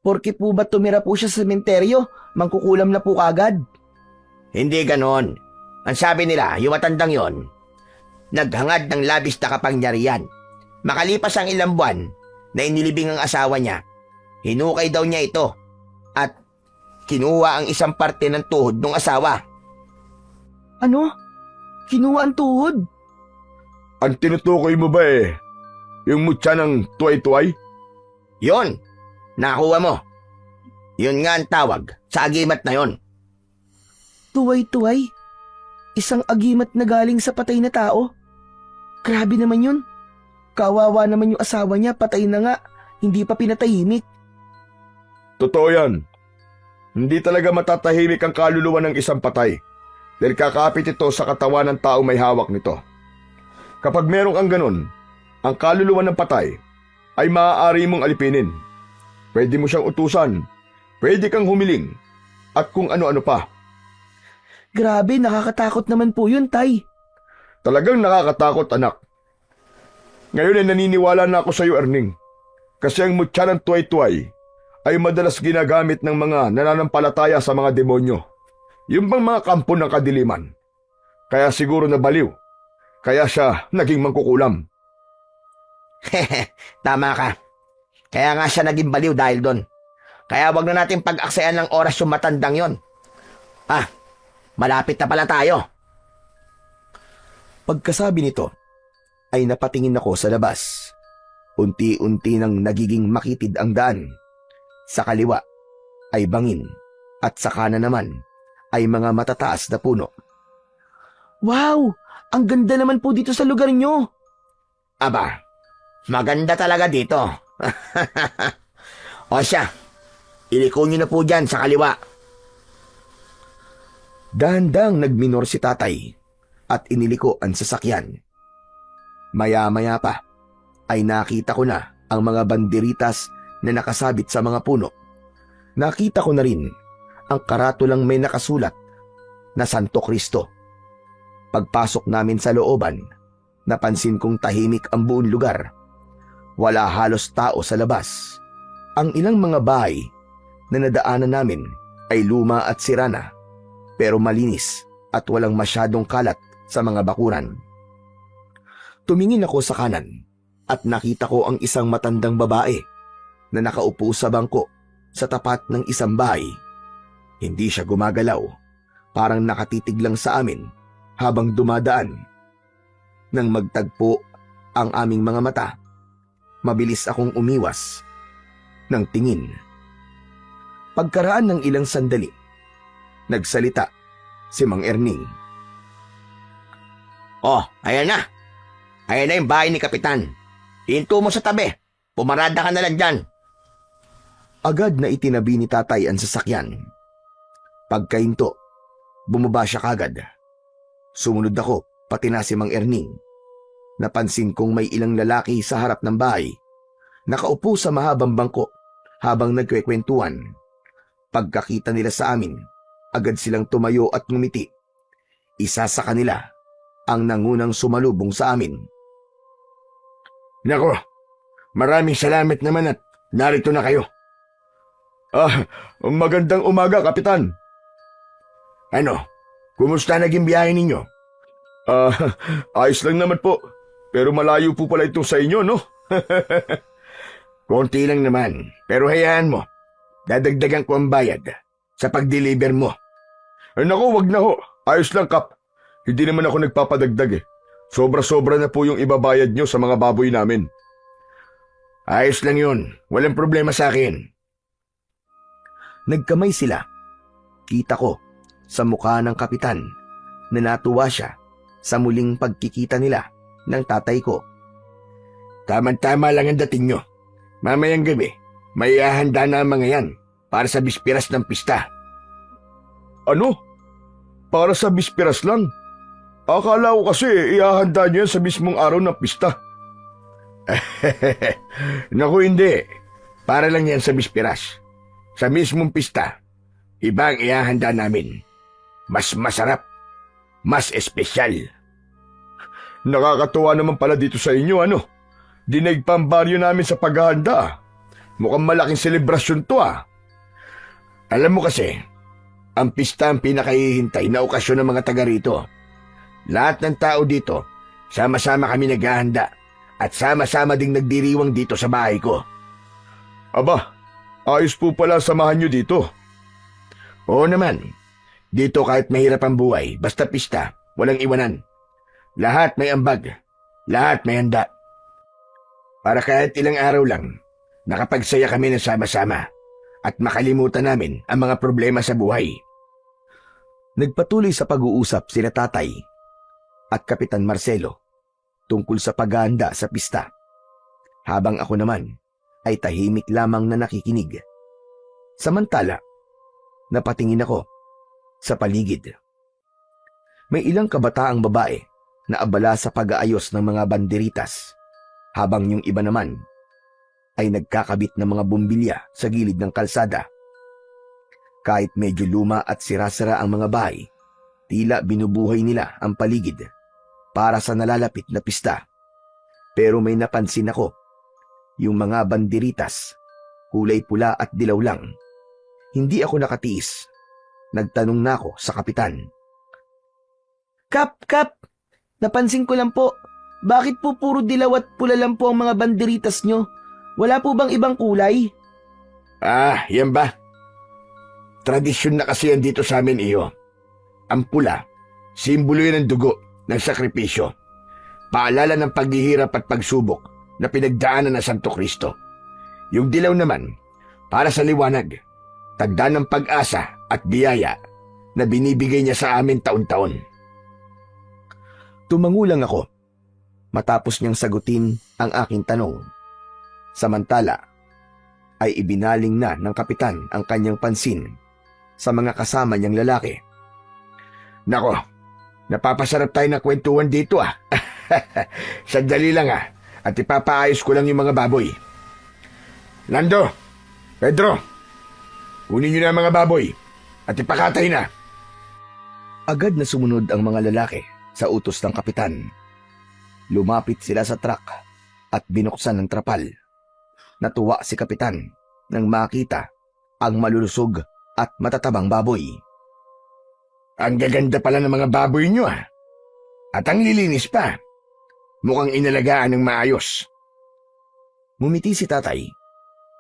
Porke po ba tumira po siya sa sementeryo, mangkukulam na po kagad? Hindi ganon. Ang sabi nila, yung matandang yon, naghangad ng labis na kapangyarihan. Makalipas ang ilang buwan na inilibing ang asawa niya, hinukay daw niya ito at kinuha ang isang parte ng tuhod ng asawa. Ano? Kinuha ang tuhod? Ang tinutukoy mo ba yung mutya ng tuway-tuway? Yon, nakuha mo. Yun nga ang tawag sa agimat na yon. Tuway-tuway? Isang agimat na galing sa patay na tao? Grabe naman yun. Kawawa naman yung asawa niya, patay na nga, hindi pa pinatahimik. Totoo yan. Hindi talaga matatahimik ang kaluluwa ng isang patay dahil kakapit ito sa katawan ng tao may hawak nito. Kapag merong ang ganun, ang kaluluwa ng patay ay maaari mong alipinin. Pwede mo siyang utusan, pwede kang humiling, at kung ano-ano pa. Grabe, nakakatakot naman po yun, Tay. Talagang nakakatakot, anak. Ngayon ay naniniwala na ako sa iyo, Erning. Kasi ang mutya ng tuway-tuway ay madalas ginagamit ng mga nananampalataya sa mga demonyo. Yung bang mga kampo ng kadiliman. Kaya siguro nabaliw. Kaya siya naging mangkukulam. Tama ka. Kaya nga siya naging baliw dahil doon. Kaya wag na natin pag-aksayan ng oras yung matandang yon. Malapit na pala tayo. Pagkasabi nito, ay napatingin ako sa labas. Unti-unti nang nagiging makitid ang daan. Sa kaliwa ay bangin at sa kanan naman ay mga matataas na puno. Wow! Ang ganda naman po dito sa lugar nyo. Aba, maganda talaga dito. O siya, iliko nyo na po dyan sa kaliwa. Dahan-dahang nagminor si tatay at iniliko ang sasakyan. Maya-maya pa ay nakita ko na ang mga banderitas na nakasabit sa mga puno. Nakita ko na rin ang karatulang may nakasulat na Santo Cristo. Pagpasok namin sa looban, napansin kong tahimik ang buong lugar. Wala halos tao sa labas. Ang ilang mga bahay na nadaanan namin ay luma at sira na, pero malinis at walang masyadong kalat sa mga bakuran. Tumingin ako sa kanan at nakita ko ang isang matandang babae na nakaupo sa bangko sa tapat ng isang bahay. Hindi siya gumagalaw, parang nakatitig lang sa amin habang dumadaan. Nang magtagpo ang aming mga mata, mabilis akong umiwas ng tingin. Pagkaraan ng ilang sandali, nagsalita si Mang Erning. Oh, ayan na. Ayan na yung bahay ni Kapitan. Hinto mo sa tabi. Pumarada ka na lang dyan. Agad na itinabi ni tatay ang sasakyan. Pagkahinto, bumaba siya kagad. Sumunod ako, pati na si Mang Erning. Napansin kong may ilang lalaki sa harap ng bahay. Nakaupo sa mahabang bangko habang nagkwekwentuhan. Pagkakita nila sa amin, agad silang tumayo at ngumiti. Isa sa kanila ang nangunang sumalubong sa amin. Nako, maraming salamat naman at narito na kayo. Magandang umaga, Kapitan. Ano, kumusta naging biyahe ninyo? Ayos lang naman po. Pero malayo po pala ito sa inyo, no? Konti lang naman, pero hayaan mo. Dadagdagan ko ang bayad sa pag-deliver mo. Naku, wag na ho. Ayos lang, Kap. Hindi naman ako nagpapadagdag eh. Sobra-sobra na po yung ibabayad nyo sa mga baboy namin. Ayos lang yun. Walang problema sa akin. Nagkamay sila. Kita ko sa mukha ng kapitan na natuwa siya sa muling pagkikita nila ng tatay ko. Tama-tama lang ang dating nyo. Mamayang gabi, may ihahanda na ang mga yan para sa bispiras ng pista. Ano? Para sa bispiras lang? Akala ko kasi ihahanda nyo yan sa mismong araw ng pista. Naku, hindi. Para lang yan sa bispiras. Sa mismong pista, iba ang ihahanda namin. Mas masarap. Mas espesyal. Nakakatuwa naman pala dito sa inyo, ano? Dinaig pa ang baryo namin sa paghahanda. Mukhang malaking selebrasyon to, ah. Alam mo kasi, ang pista ang pinakahihintay na okasyon ng mga taga rito. Lahat ng tao dito, sama-sama kami naghahanda at sama-sama ding nagdiriwang dito sa bahay ko. Aba, ayos po pala samahan nyo dito. Oo naman. Dito kahit mahirap ang buhay, basta pista, walang iwanan. Lahat may ambag, lahat may handa. Para kahit ilang araw lang, nakapagsaya kami na sama-sama at makalimutan namin ang mga problema sa buhay. Nagpatuloy sa pag-uusap sina tatay at Kapitan Marcelo tungkol sa paghahanda sa pista, habang ako naman ay tahimik lamang na nakikinig. Samantala, napatingin ako sa paligid. May ilang kabataang babae na abala sa pag-aayos ng mga banderitas, habang yung iba naman ay nagkakabit ng mga bumbilya sa gilid ng kalsada. Kahit medyo luma at sira-sira ang mga bahay, tila binubuhay nila ang paligid para sa nalalapit na pista. Pero may napansin ako, yung mga banderitas, kulay pula at dilaw lang. Hindi ako nakatiis. Nagtanong na ako sa kapitan. Kap! Napansin ko lang po, bakit po puro dilaw at pula lang po ang mga banderitas nyo? Wala po bang ibang kulay? Yan ba? Tradisyon na kasi yan dito sa amin, iyo. Ang pula, simbolo yan ng dugo, ng sakripisyo. Paalala ng paghihirap at pagsubok na pinagdaanan ng Santo Cristo. Yung dilaw naman, para sa liwanag, tagda ng pag-asa at biyaya na binibigay niya sa amin taon-taon. Tumangulang ako matapos niyang sagutin ang aking tanong. Samantala, ay ibinaling na ng kapitan ang kanyang pansin sa mga kasama niyang lalaki. Nako, napapasarap tayo na kwentuhan dito, ah. Sandali lang, ah, at ipapaayos ko lang yung mga baboy. Lando, Pedro, kunin niyo na ang mga baboy at ipakatay na. Agad na sumunod ang mga lalaki sa utos ng kapitan. Lumapit sila sa truck at binuksan ng trapal. Natuwa si kapitan nang makita ang malulusog at matatabang baboy. Ang gaganda pala ng mga baboy nyo, ah. At ang lilinis pa. Mukhang inalagaan ng maayos. Ngumiti si tatay,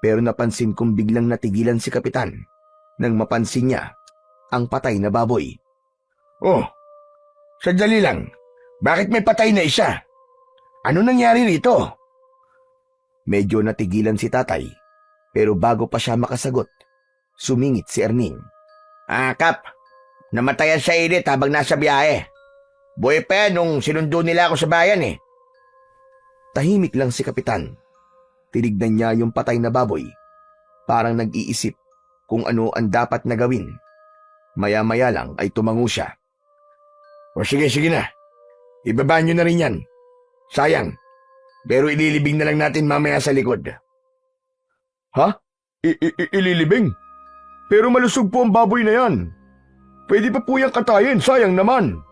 pero napansin kong biglang natigilan si kapitan nang mapansin niya ang patay na baboy. Oh, sandali lang. Bakit may patay na isa? Ano nangyari rito? Medyo natigilan si tatay, pero bago pa siya makasagot, sumingit si Erning. Kap, namatayan sa init habang nasa biyahe. Buhay pa yan nung sinundo nila ako sa bayan eh. Tahimik lang si kapitan. Tinignan niya yung patay na baboy, parang nag-iisip kung ano ang dapat na gawin. Maya-maya lang ay tumango siya. O sige na. Ibaba nyo na rin yan. Sayang. Pero ililibing na lang natin mamaya sa likod. Ha? Ililibing? Pero malusog po ang baboy na yan. Pwede pa po yung katayin, sayang naman.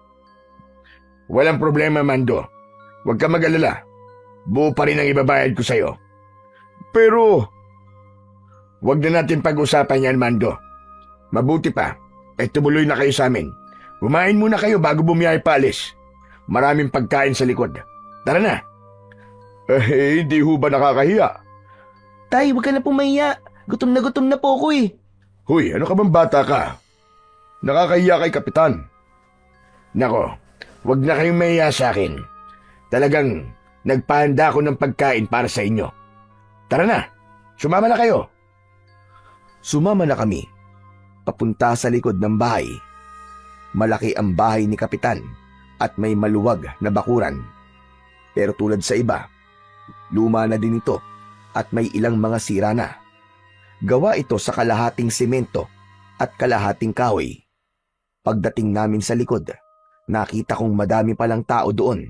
Walang problema, Mando. Huwag ka mag-alala. Buo pa rin ang ibabayad ko sa'yo. Pero, huwag na natin pag-usapan yan, Mando. Mabuti pa, tumuloy na kayo sa amin. Kumain muna kayo bago bumiyahe paalis. Maraming pagkain sa likod. Tara na. Hindi ho ba nakakahiya? Tay, huwag ka na pumahiya. Gutom na po ako eh. Huy, ano ka bang bata ka? Nakakahiya kay kapitan. Nako, huwag na kayong mahiya sa akin. Talagang nagpahanda ako ng pagkain para sa inyo. Tara na, sumama na kayo. Sumama na kami, papunta sa likod ng bahay. Malaki ang bahay ni kapitan at may maluwag na bakuran. Pero tulad sa iba, luma na din ito at may ilang mga sira na. Gawa ito sa kalahating semento at kalahating kahoy. Pagdating namin sa likod, nakita kong madami palang tao doon.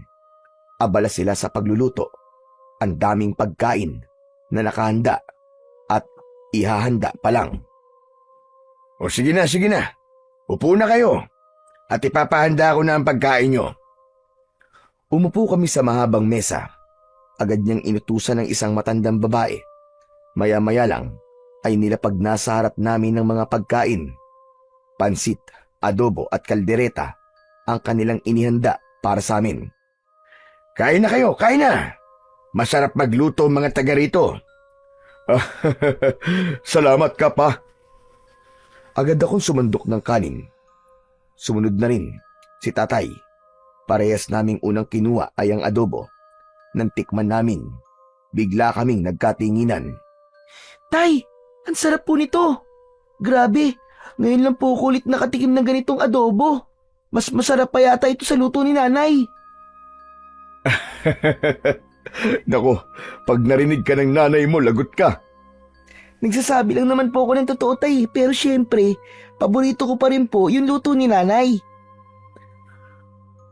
Abala sila sa pagluluto. Ang daming pagkain na nakahanda at ihahanda pa lang. O sige na. Upo na kayo. At ipapahanda ko na ang pagkain nyo. Umupo kami sa mahabang mesa. Agad niyang inutusan ng isang matandang babae. Maya-maya lang ay nilapag na sa harap namin ng mga pagkain. Pansit, adobo at kaldereta ang kanilang inihanda para sa amin. Kain na kayo, kain na. Masarap magluto ang mga taga rito. Salamat ka pa. Agad akong sumandok ng kanin. Sumunod na rin si tatay. Parehas naming unang kinuha ay ang adobo. Nang tikman namin, bigla kaming nagkatinginan. Tay, ang sarap po nito. Grabe, ngayon lang po ako ulit nakatikim ng ganitong adobo. Mas masarap pa yata ito sa luto ni nanay. Nako, pag narinig ka ng nanay mo, lagot ka. Nagsasabi lang naman po ako ng totoo, tay. Pero syempre, paborito ko pa rin po yung luto ni nanay.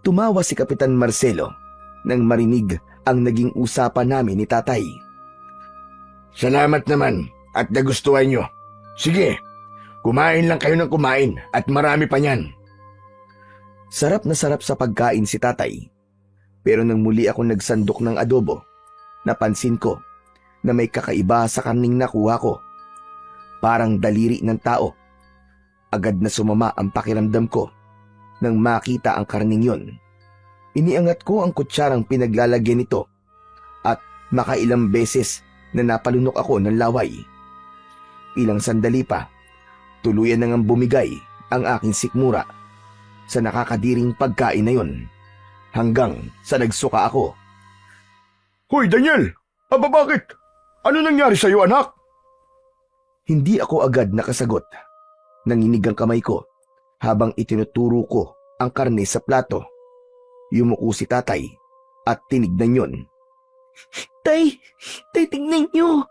Tumawa si Kapitan Marcelo nang marinig ang naging usapan namin ni tatay. Salamat naman at nagustuhan nyo. Sige, kumain lang kayo ng kumain at marami pa niyan. Sarap na sarap sa pagkain si tatay. Pero nang muli ako nagsandok ng adobo, napansin ko na may kakaiba sa karning nakuha ko. Parang daliri ng tao. Agad na sumama ang pakiramdam ko nang makita ang karning yon. Iniangat ko ang kutsarang pinaglalagyan nito at makailang beses na napalunok ako ng laway. Ilang sandali pa, tuluyan nang bumigay ang aking sikmura sa nakakadiring pagkain na yon hanggang sa nagsuka ako. Hoy Daniel! Aba bakit? Ano nangyari sa iyo anak? Hindi ako agad nakasagot. Nanginig ang kamay ko habang itinuturo ko ang karne sa plato. Yumuko si tatay at tinignan yon. Tay, tignan nyo.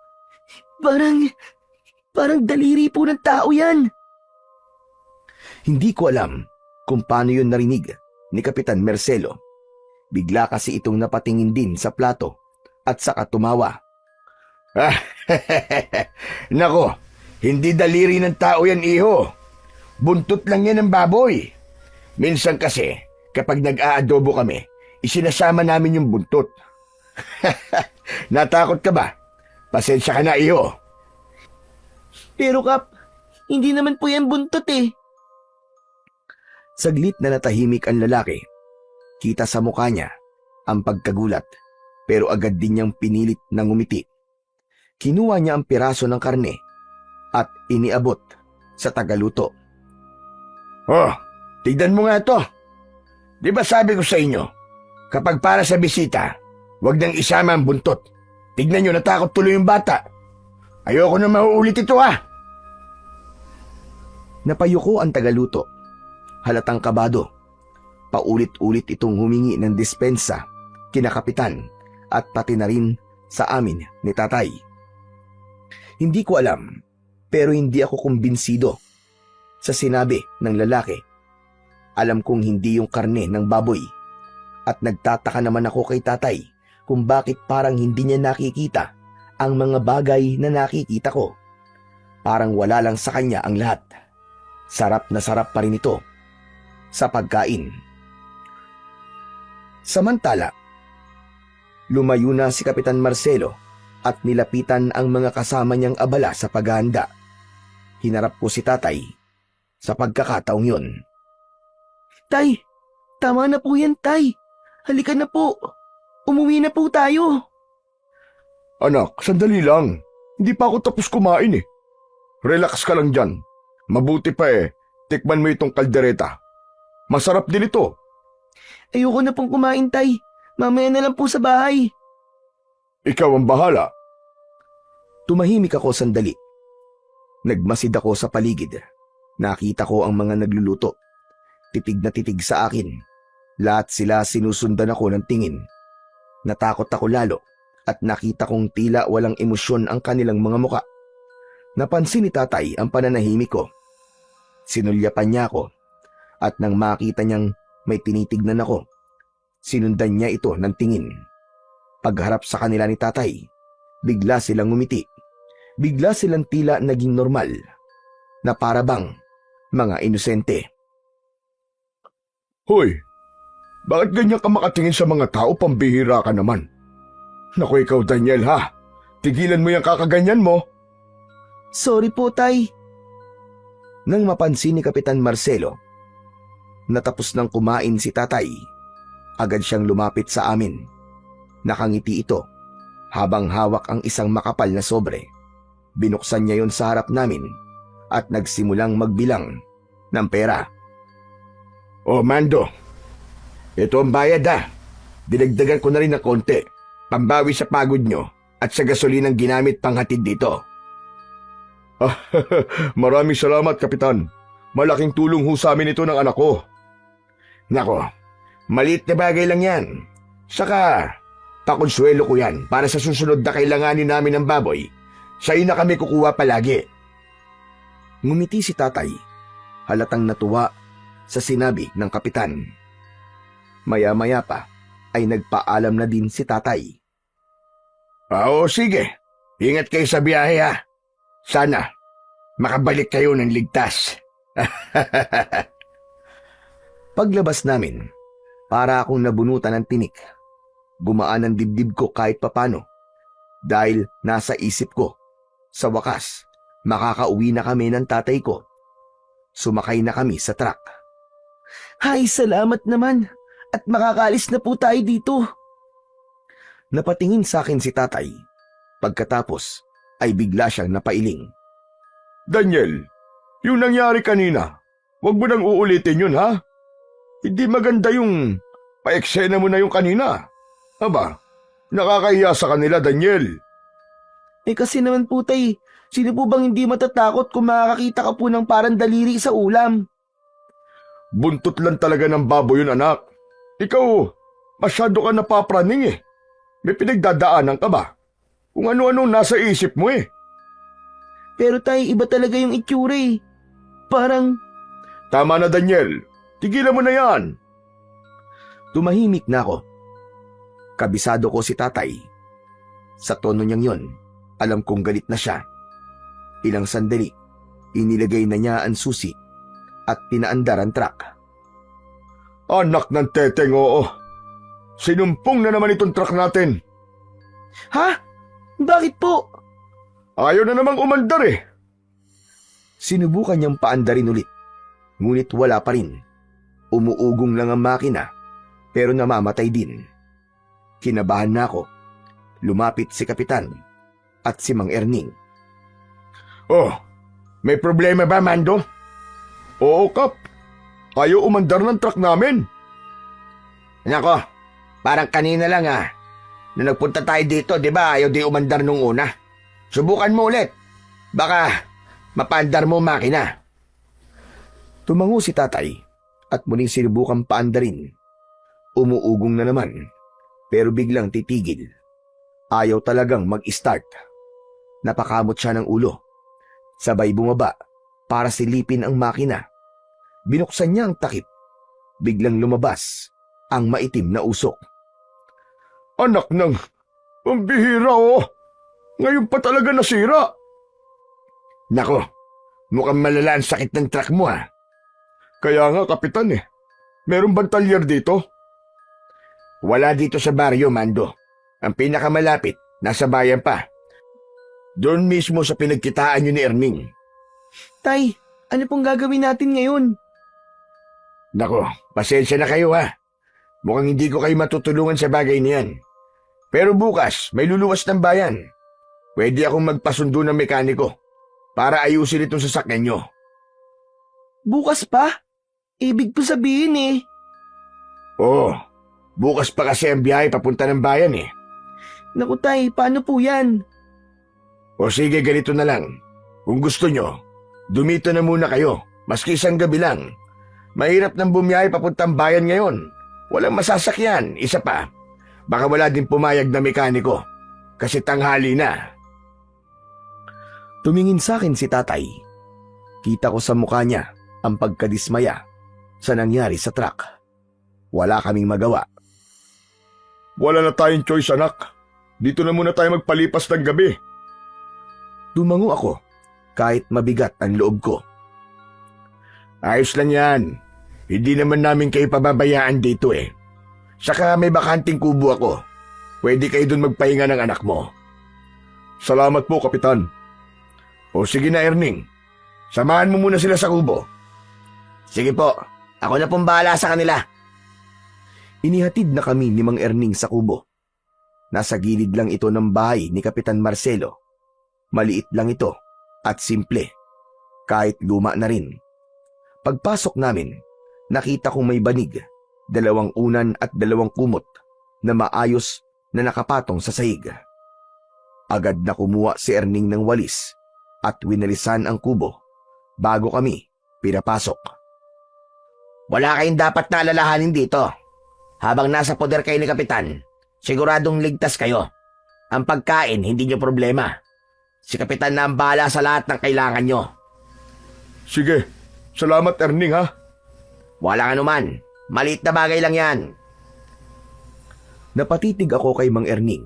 Parang daliri po ng tao yan. Hindi ko alam kung paano yun narinig ni Kapitan Marcelo. Bigla kasi itong napatingin din sa plato at saka tumawa. Nako, hindi daliri ng tao yan, iho. Buntot lang yan ng baboy. Minsan kasi, kapag nag-aadobo kami, isinasama namin yung buntot. Natakot ka ba? Pasensya ka na, iho. Pero Kap, hindi naman po yan buntot eh. Saglit na natahimik ang lalaki. Kita sa mukha niya ang pagkagulat, pero agad din niyang pinilit na ngumiti. Kinuha niya ang piraso ng karne at iniabot sa tagaluto. Oh, tignan mo nga to. Di ba sabi ko sa inyo, kapag para sa bisita, huwag nang isama ang buntot. Tignan nyo, natakot tuloy yung bata. Ayoko na mauulit ito ah. Napayuko ang tagaluto. Halatang kabado. Paulit-ulit itong humingi ng dispensa, kina kapitan at pati na rin sa amin ni tatay. Hindi ko alam, pero hindi ako kumbinsido sa sinabi ng lalaki. Alam kong hindi yung karne ng baboy at nagtataka naman ako kay tatay kung bakit parang hindi niya nakikita ang mga bagay na nakikita ko. Parang wala lang sa kanya ang lahat. Sarap na sarap pa rin ito sa pagkain. Samantala, lumayo na si Kapitan Marcelo at nilapitan ang mga kasama niyang abala sa paghahanda. Hinarap ko si tatay sa pagkakataong yun. Tay, tama na po yan, tay. Halika na po. Umuwi na po tayo. Anak, sandali lang. Hindi pa ako tapos kumain eh. Relax ka lang dyan. Mabuti pa tikman mo itong kaldereta. Masarap din ito. Ayoko na pong kumain, tay. Mamaya na lang po sa bahay. Ikaw ang bahala. Tumahimik ako sandali. Nagmasid ako sa paligid. Nakita ko ang mga nagluluto. Titig na titig sa akin. Lahat sila sinusundan ako ng tingin. Natakot ako lalo at nakita kong tila walang emosyon ang kanilang mga muka. Napansin ni tatay ang pananahimik ko. Sinulyapan niya ako at nang makita niyang may tinitignan ako, sinundan niya ito ng tingin. Pagharap sa kanila ni tatay, bigla silang ngumiti. Bigla silang tila naging normal, na para bang mga inosente. Hoy, bakit ganyan ka makatingin sa mga tao? Pambihira ka naman. Naku ikaw Daniel ha, tigilan mo yung kakaganyan mo. Sorry po, tay. Nang mapansin ni Kapitan Marcelo, natapos nang kumain si tatay, agad siyang lumapit sa amin. Nakangiti ito habang hawak ang isang makapal na sobre. Binuksan niya yon sa harap namin at nagsimulang magbilang ng pera. Oh, Mando. Ito ang bayad ah. Dinagdagan ko na rin ng konti. Pambawi sa pagod nyo at sa gasolinang ginamit panghatid dito. Maraming salamat, Kapitan. Malaking tulong ho sa amin ito ng anak ko. Nako, maliit na bagay lang yan. Saka, pakonsuelo ko yan para sa susunod na kailanganin namin ng baboy. Sa'yo na kami kukuha palagi. Ngumiti si tatay, halatang natuwa sa sinabi ng kapitan. Maya-maya pa ay nagpaalam na din si tatay. Oo, sige. Ingat kayo sa biyahe ha. Sana, makabalik kayo ng ligtas. Paglabas namin, para akong nabunutan ng tinik. Gumaan ang dibdib ko kahit papano. Dahil nasa isip ko, sa wakas, makakauwi na kami ng tatay ko. Sumakay na kami sa truck. Hay, salamat naman. At makakaalis na po tayo dito. Napatingin sa akin si tatay. Pagkatapos ay bigla siyang napailing. Daniel, yung nangyari kanina, huwag mo nang uulitin yun ha? Hindi maganda yung pa-eksena mo na yung kanina. Aba, nakakahiya sa kanila, Daniel. Kasi naman po, tay, sino po bang hindi matatakot kung makakakita ka po ng parang daliri sa ulam? Buntot lang talaga ng baboy yun, anak. Ikaw, masyado ka napapraning eh. May pinagdadaanan ka ba? Kung ano-anong nasa isip mo eh. Pero tay, iba talaga yung itsura eh. Parang... Tama na, Daniel. Tigilan mo na yan. Tumahimik na ako. Kabisado ko si tatay. Sa tono niyang yon, alam kong galit na siya. Ilang sandali, inilagay na niya ang susi at pinaandar ang truck. Anak ng teteng, oo. Sinumpong na naman itong truck natin. Ha? Bakit po? Ayaw na namang umandar eh. Sinubukan niyang paandarin ulit, ngunit wala pa rin. Umuugong lang ang makina, pero namamatay din. Kinabahan na ako. Lumapit si kapitan at si Mang Erning. Oh, may problema ba, Mando? Oo, Kap. Ayaw umandar ng truck namin. Nako, parang kanina lang na nagpunta tayo dito, di ba? Ayaw di umandar nung una. Subukan mo ulit. Baka mapaandar mo ang makina. Tumango si tatay at muling sinubukan paandarin. Umuugong na naman, pero biglang titigil. Ayaw talagang mag-start. Napakamot siya ng ulo. Sabay bumaba para silipin ang makina. Binuksan niya ang takip. Biglang lumabas ang maitim na usok. Anak ng... Ang bihira, oh. Ngayon pa talaga nasira. Nako, mukhang malala ang sakit ng truck mo Kaya nga, Kapitan Meron bang talyer dito? Wala dito sa baryo, Mando. Ang pinakamalapit, nasa bayan pa. Doon mismo sa pinagkitaan nyo ni Erning. Tay, ano pong gagawin natin ngayon? Nako, pasensya na kayo Mukhang hindi ko kayo matutulungan sa bagay niyan. Pero bukas, may luluwas ng bayan. Pwede akong magpasundo ng mekaniko para ayusin itong sasakyan nyo. Bukas pa? Ibig ko sabihin Oo, bukas pa kasi ang biyahe papunta ng bayan Naku tay, paano po yan? O sige, ganito na lang. Kung gusto nyo, dumito na muna kayo, maski isang gabi lang. Mahirap nang bumiyahe papuntang bayan ngayon. Walang masasakyan, isa pa. Baka wala din pumayag na mekaniko, kasi tanghali na. Tumingin sa akin si tatay. Kita ko sa mukha niya ang pagkadismaya sa nangyari sa truck. Wala kaming magawa. Wala na tayong choice, anak. Dito na muna tayo magpalipas ng gabi. Tumango ako kahit mabigat ang loob ko. Ayos lang yan. Hindi naman namin kayo pababayaan dito Saka may bakanting kubo ako. Pwede kayo dun magpahinga ng anak mo. Salamat po, Kapitan. O sige na, Erning. Samahan mo muna sila sa kubo. Sige po. Ako na pong bahala sa kanila. Inihatid na kami ni Mang Erning sa kubo. Nasa gilid lang ito ng bahay ni Kapitan Marcelo. Maliit lang ito at simple. Kahit luma na rin. Pagpasok namin, nakita kong may banig, 2 unan at 2 kumot na maayos na nakapatong sa sahig. Agad na kumuha si Erning ng walis at winalisan ang kubo bago kami pinapasok. Wala kayong dapat na alalahanin dito. Habang nasa poder kayo ni Kapitan, siguradong ligtas kayo. Ang pagkain, hindi nyo problema. Si Kapitan na ang bahala sa lahat ng kailangan nyo. Sige, salamat, Erning, Walang anuman. Maliit na bagay lang yan. Napatitig ako kay Mang Erning.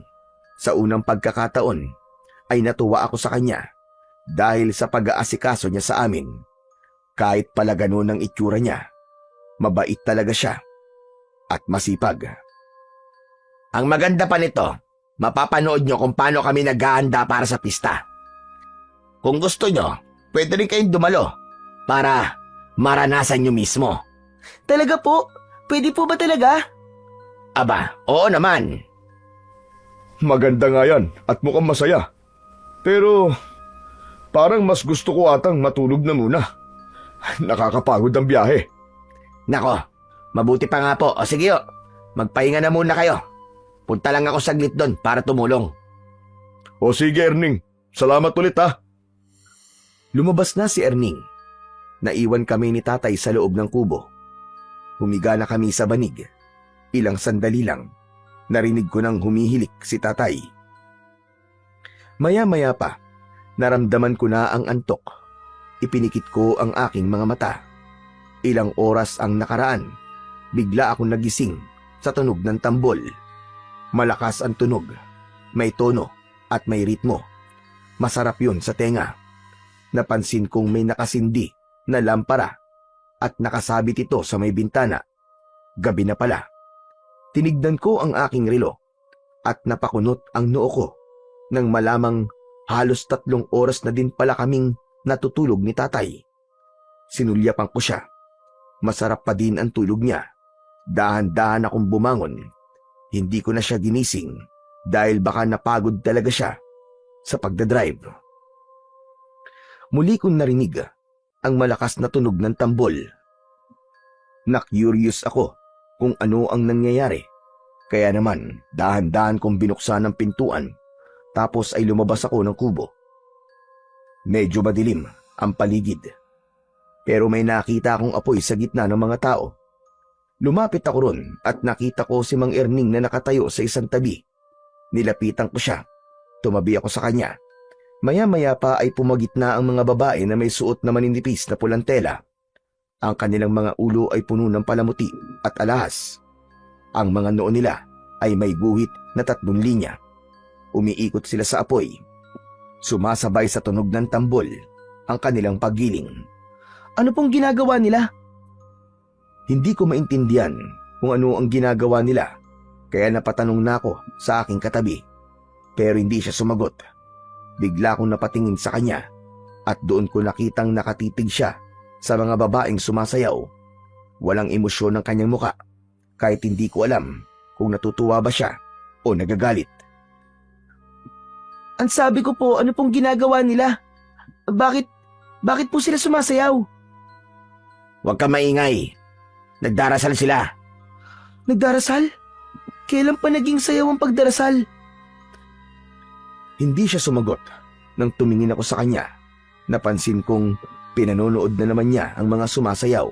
Sa unang pagkakataon ay natuwa ako sa kanya dahil sa pag-aasikaso niya sa amin. Kahit pala ganun ang itsura niya, mabait talaga siya at masipag. Ang maganda pa nito, mapapanood nyo kung paano kami naghahanda para sa pista. Kung gusto nyo, pwede rin kayong dumalo para maranasan nyo mismo. Talaga po? Pwede po ba talaga? Aba, oo naman. Maganda nga yan at mukhang masaya. Pero parang mas gusto ko atang matulog na muna. Nakakapagod ang biyahe. Nako, mabuti pa nga po. O sige magpahinga na muna kayo. Punta lang ako saglit doon para tumulong. O sige, Erning. Salamat ulit, Lumabas na si Erning. Naiwan kami ni tatay sa loob ng kubo. Humiga na kami sa banig. Ilang sandali lang, narinig ko nang humihilik si tatay. Maya-maya pa, naramdaman ko na ang antok. Ipinikit ko ang aking mga mata. Ilang oras ang nakaraan, bigla akong nagising sa tunog ng tambol. Malakas ang tunog, may tono at may ritmo. Masarap yun sa tenga. Napansin kong may nakasindi na lampara at nakasabit ito sa may bintana. Gabi na pala. Tinignan ko ang aking relo at napakunot ang noo ko nang malamang halos 3 oras na din pala kaming natutulog ni tatay. Sinulyapan ko siya. Masarap pa din ang tulog niya. Dahan-dahan akong bumangon. Hindi ko na siya ginising dahil baka napagod talaga siya. sa pagdadrive. Muli kong narinig ang malakas na tunog ng tambol. Na-curious ako kung ano ang nangyayari. Kaya naman, dahan-dahan kong binuksan ang pintuan tapos ay lumabas ako ng kubo. Medyo madilim ang paligid. Pero may nakita akong apoy sa gitna ng mga tao. Lumapit ako ron at nakita ko si Mang Erning na nakatayo sa isang tabi. Nilapitan ko siya. Tumabi ako sa kanya. Maya-maya pa ay pumagitna ang mga babae na may suot na maninipis na pulang tela. Ang kanilang mga ulo ay puno ng palamuti at alahas. Ang mga noo nila ay may guhit na 3 linya. Umiikot sila sa apoy. Sumasabay sa tunog ng tambol ang kanilang paggiling. Ano pong ginagawa nila? Hindi ko maintindihan kung ano ang ginagawa nila, kaya napatanong na ako sa aking katabi. Pero hindi siya sumagot. Bigla akong napatingin sa kanya at doon ko nakitang nakatitig siya sa mga babaeng sumasayaw. Walang emosyon ng kanyang muka, kahit hindi ko alam kung natutuwa ba siya o nagagalit. Ang sabi ko po, ano pong ginagawa nila? Bakit po sila sumasayaw? Huwag ka maingay. Nagdarasal sila. Nagdarasal? Kailan pa naging sayaw ang pagdarasal? Hindi siya sumagot nang tumingin ako sa kanya. Napansin kong pinanonood na naman niya ang mga sumasayaw.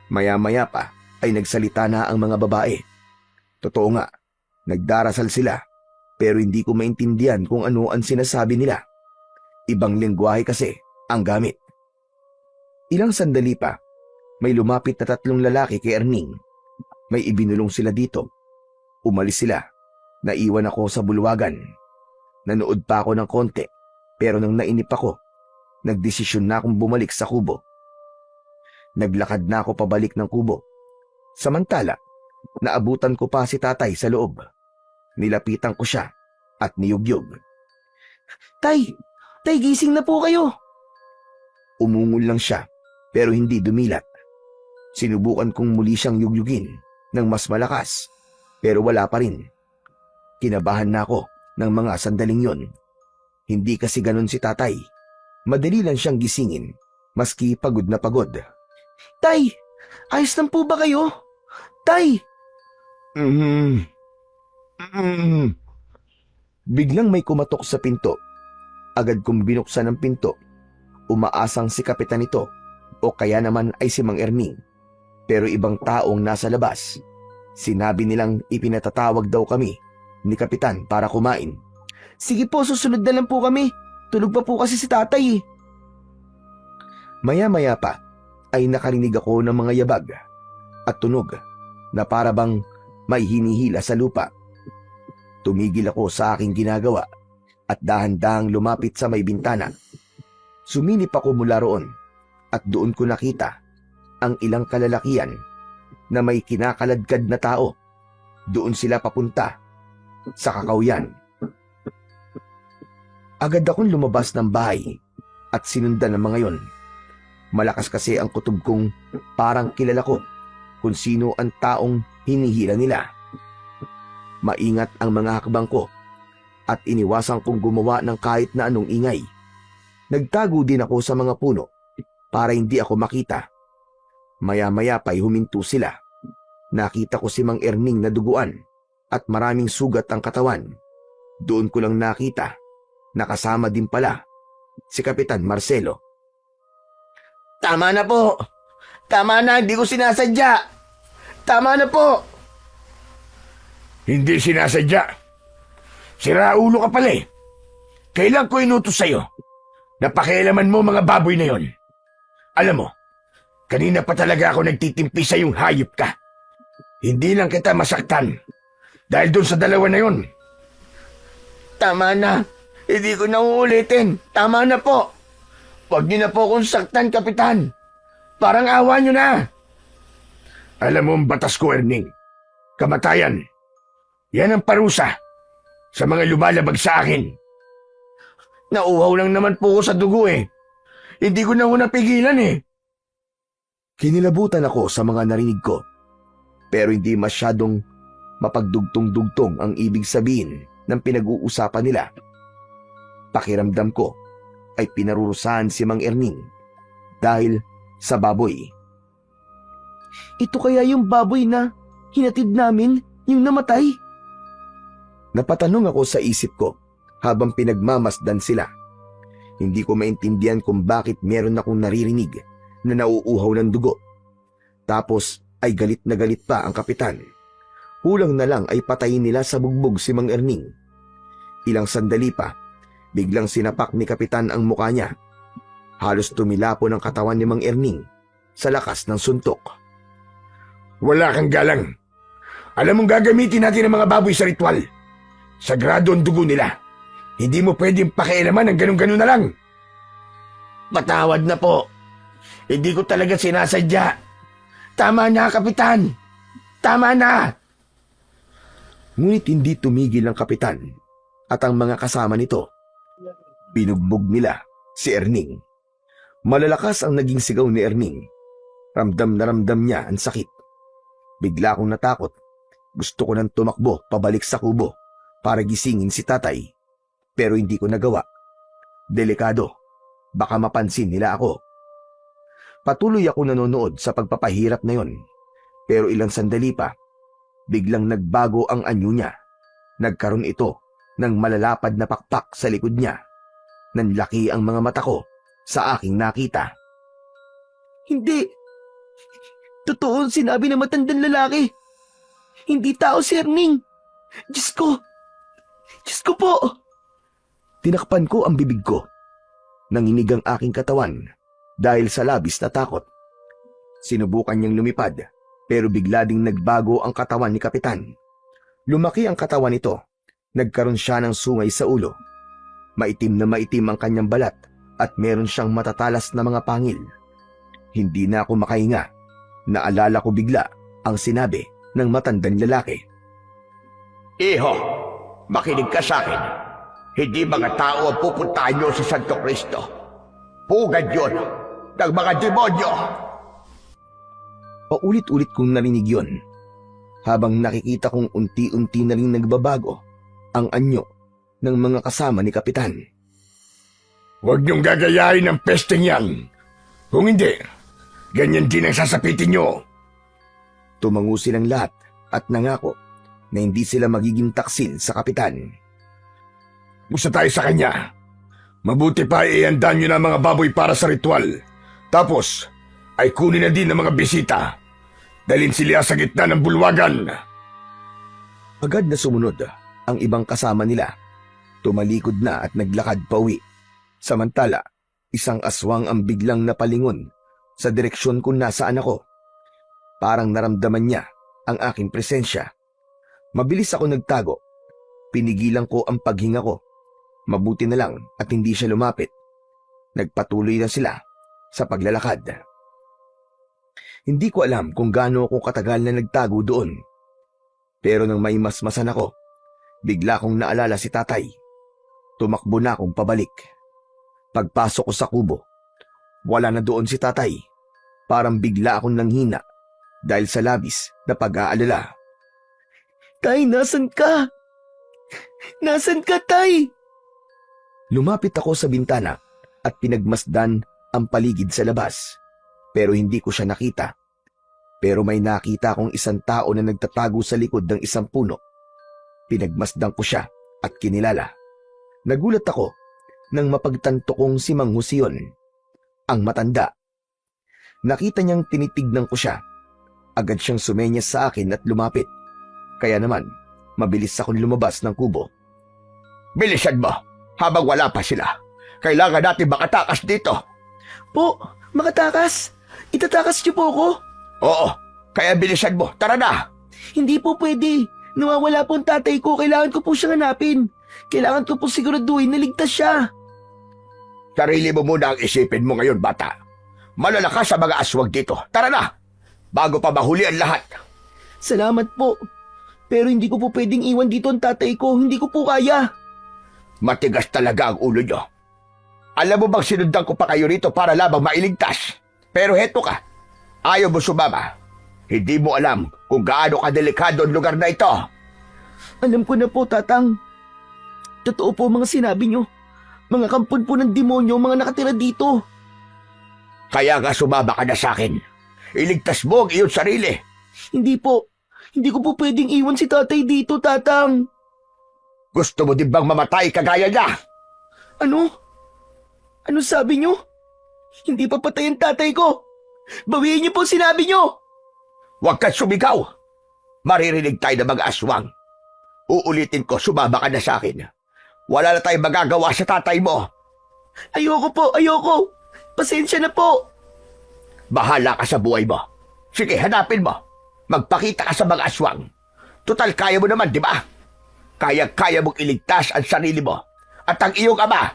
Maya-maya pa ay nagsalita na ang mga babae. Totoo nga, nagdarasal sila pero hindi ko maintindihan kung ano ang sinasabi nila. Ibang lengguwahe kasi ang gamit. Ilang sandali pa, may lumapit na 3 lalaki kay Erning. May ibinulong sila dito. Umalis sila. Naiwan ako sa bulwagan. Nanood pa ako ng konti, pero nang nainip ako, nagdesisyon na akong bumalik sa kubo. Naglakad na ako pabalik ng kubo. Samantala, naabutan ko pa si tatay sa loob. Nilapitan ko siya at niyugyug. Tay, gising na po kayo. Umungol lang siya, pero hindi dumilat. Sinubukan kong muli siyang yugyugin ng mas malakas, pero wala pa rin. Kinabahan na ako ng mga sandaling yon. Hindi kasi ganon si tatay. Madali lang siyang gisingin, maski pagod na pagod. Tay, ayos lang po ba kayo? Tay! Biglang may kumatok sa pinto. Agad kong binuksan ang pinto. Umaasang si kapitan ito o kaya naman ay si Mang Erning. Pero ibang taong nasa labas. Sinabi nilang ipinatatawag daw kami ni kapitan para kumain. Sige po, susunod na lang po kami. Tulog pa po kasi si tatay eh. Maya-maya pa ay nakarinig ako ng mga yabag at tunog na para bang may hinihila sa lupa. Tumigil ako sa aking ginagawa at dahan-dahang lumapit sa may bintana. Sumilip ako mula roon at doon ko nakita ang ilang kalalakian na may kinakaladkad na tao. Doon sila papunta sa kakawyan. Agad akong lumabas ng bahay at sinundan ng mga yon. Malakas kasi ang kutob kong parang kilala ko kung sino ang taong hinihila nila. Maingat ang mga hakbang ko at iniwasan kong gumawa ng kahit na anong ingay. Nagtago din ako sa mga puno para hindi ako makita. Maya-maya pa'y huminto sila. Nakita ko si Mang Erning na duguan at maraming sugat ang katawan. Doon ko lang nakita na kasama din pala si Kapitan Marcelo. Tama na po. Tama na, hindi ko sinasadya. Tama na po. Hindi sinasadya. Siraulo ka pala eh. Kailan ko inutos sa'yo? Napakialaman mo mga baboy na yon. Alam mo, kanina pa talaga ako nagtitimpi sa yung hayop ka. Hindi lang kita masaktan dahil doon sa dalawa na yon. Tama na. Hindi ko na uulitin. Tama na po. Huwag niyo na po akong saktan, Kapitan. Parang awa niyo na. Alam mo ang batas ko, Erning. Kamatayan. Yan ang parusa sa mga lumalabag sa akin. Nauhaw lang naman po ko sa dugo eh. Hindi ko na ho napigilan eh. Kinilabutan ako sa mga narinig ko, pero hindi masyadong mapagdugtong-dugtong ang ibig sabihin ng pinag-uusapan nila. Pakiramdam ko ay pinarurusahan si Mang Erning dahil sa baboy. Ito kaya yung baboy na hinatid namin, yung namatay? Napatanong ako sa isip ko habang pinagmamasdan sila. Hindi ko maintindihan kung bakit meron akong naririnig na nauuhaw ng dugo. Tapos ay galit na galit pa ang kapitan. Kulang na lang ay patayin nila sa bugbog si Mang Erning. Ilang sandali pa, biglang sinapak ni kapitan ang mukha niya. Halos tumilapon ang katawan ni Mang Erning sa lakas ng suntok. Wala kang galang. Alam mong gagamitin natin ang mga baboy sa ritual. Sagrado ang dugo nila. Hindi mo pwedeng pakialaman ng ganun-ganun na lang. Patawad na po. Hindi ko talaga sinasadya. Tama na, Kapitan. Tama na. Ngunit hindi tumigil ang kapitan at ang mga kasama nito. Binugbog nila si Erning. Malalakas ang naging sigaw ni Erning. Ramdam na ramdam niya ang sakit. Bigla akong natakot. Gusto ko nang tumakbo pabalik sa kubo para gisingin si tatay. Pero hindi ko nagawa. Delikado. Baka mapansin nila ako. Patuloy ako nanonood sa pagpapahirap na yon. Pero ilang sandali pa, biglang nagbago ang anyo niya. Nagkaroon ito ng malalapad na pakpak sa likod niya. Nanlaki ang mga mata ko sa aking nakita. Hindi. Totoo ang sinabi ng matandang lalaki. Hindi tao si Erning. Diyos ko. Diyos ko po. Tinakpan ko ang bibig ko. Nanginig ang aking katawan dahil sa labis na takot. Sinubukan niyang lumipad pero bigla ding nagbago ang katawan ni Kapitan. Lumaki ang katawan nito. Nagkaroon siya ng sungay sa ulo. Maitim na maitim ang kanyang balat at meron siyang matatalas na mga pangil. Hindi na ako makahinga. Naalala ko bigla ang sinabi ng matandang lalaki. Iho, makinig ka sa akin. Hindi mga tao ang pupuntahan nyo sa Santo Cristo. Pugad yun ng mga demonyo. Paulit-ulit kong narinig yun habang nakikita kong unti-unti na rin nagbabago ang anyo ng mga kasama ni Kapitan. Huwag niyong gagayahin ang pesteng yan. Kung hindi, ganyan din ang sasapitin niyo. Tumango silang lahat at nangako na hindi sila magiging taksil sa Kapitan. Gusto tayo sa kanya. Mabuti pa iandaan niyo na mga baboy para sa ritual. Tapos, ay kunin na din ng mga bisita. Dalhin sila sa gitna ng bulwagan. Agad na sumunod ang ibang kasama nila. Tumalikod na at naglakad pauwi. Samantala, isang aswang ang biglang napalingon sa direksyon kung nasaan ako. Parang naramdaman niya ang aking presensya. Mabilis ako nagtago. Pinigilan ko ang paghinga ko. Mabuti na lang at hindi siya lumapit. Nagpatuloy na sila sa paglalakad. Hindi ko alam kung gaano ako katagal na nagtago doon. Pero nang may masmasan ako, bigla kong naalala si tatay. Tumakbo na akong pabalik. Pagpasok ko sa kubo, wala na doon si tatay. Parang bigla akong nanghina dahil sa labis na pag-aalala. Tay, nasan ka? Nasan ka, Tay? Lumapit ako sa bintana at pinagmasdan ang paligid sa labas. Pero hindi ko siya nakita. Pero may nakita akong isang tao na nagtatago sa likod ng isang puno. Pinagmasdan ko siya at kinilala. Nagulat ako nang mapagtanto kong si Mang Husion, ang matanda. Nakita niyang tinitignan ko siya. Agad siyang sumenyas sa akin at lumapit. Kaya naman, mabilis akong lumabas ng kubo. Bilisan mo, habang wala pa sila. Kailangan natin makatakas dito. Po, makatakas? Itatakas niyo po ako? Oo, kaya bilisan mo. Tara na. Hindi po pwede. Nawawala po ang tatay ko. Kailangan ko po siyang hanapin. Kailangan ko po siguraduhin na ligtas siya. Sarili mo muna ang isipin mo ngayon, bata. Malalakas sa mga aswang dito. Tara na, bago pa mahuli ang lahat. Salamat po. Pero hindi ko po pwedeng iwan dito ang tatay ko. Hindi ko po kaya. Matigas talaga ang ulo nyo. Alam mo bang sinundan ko pa kayo rito para lamang mailigtas? Pero heto ka, ayaw mo sumama. Hindi mo alam kung gaano kadelikado ang lugar na ito. Alam ko na po, Tatang. Totoo po mga sinabi niyo. Mga kampon po ng demonyo ang mga nakatira dito. Kaya nga sumama ka na sa akin. Iligtas mo ang iyong sarili. Hindi po. Hindi ko po pwedeng iwan si tatay dito, tatang. Gusto mo din bang mamatay kagaya niya? Ano? Ano sabi niyo? Hindi pa patay ang tatay ko. Bawiin niyo po ang sinabi niyo. Huwag kang sumigaw. Maririnig tayo ng mga aswang. Uulitin ko, sumama ka na sa akin. Wala na tayong magagawa sa tatay mo. Ayoko po, ayoko. Pasensya na po. Bahala ka sa buhay mo. Sige, hanapin mo. Magpakita ka sa mga aswang. Total, kaya mo naman, di ba? Kaya-kaya mong iligtas ang sarili mo at ang iyong ama.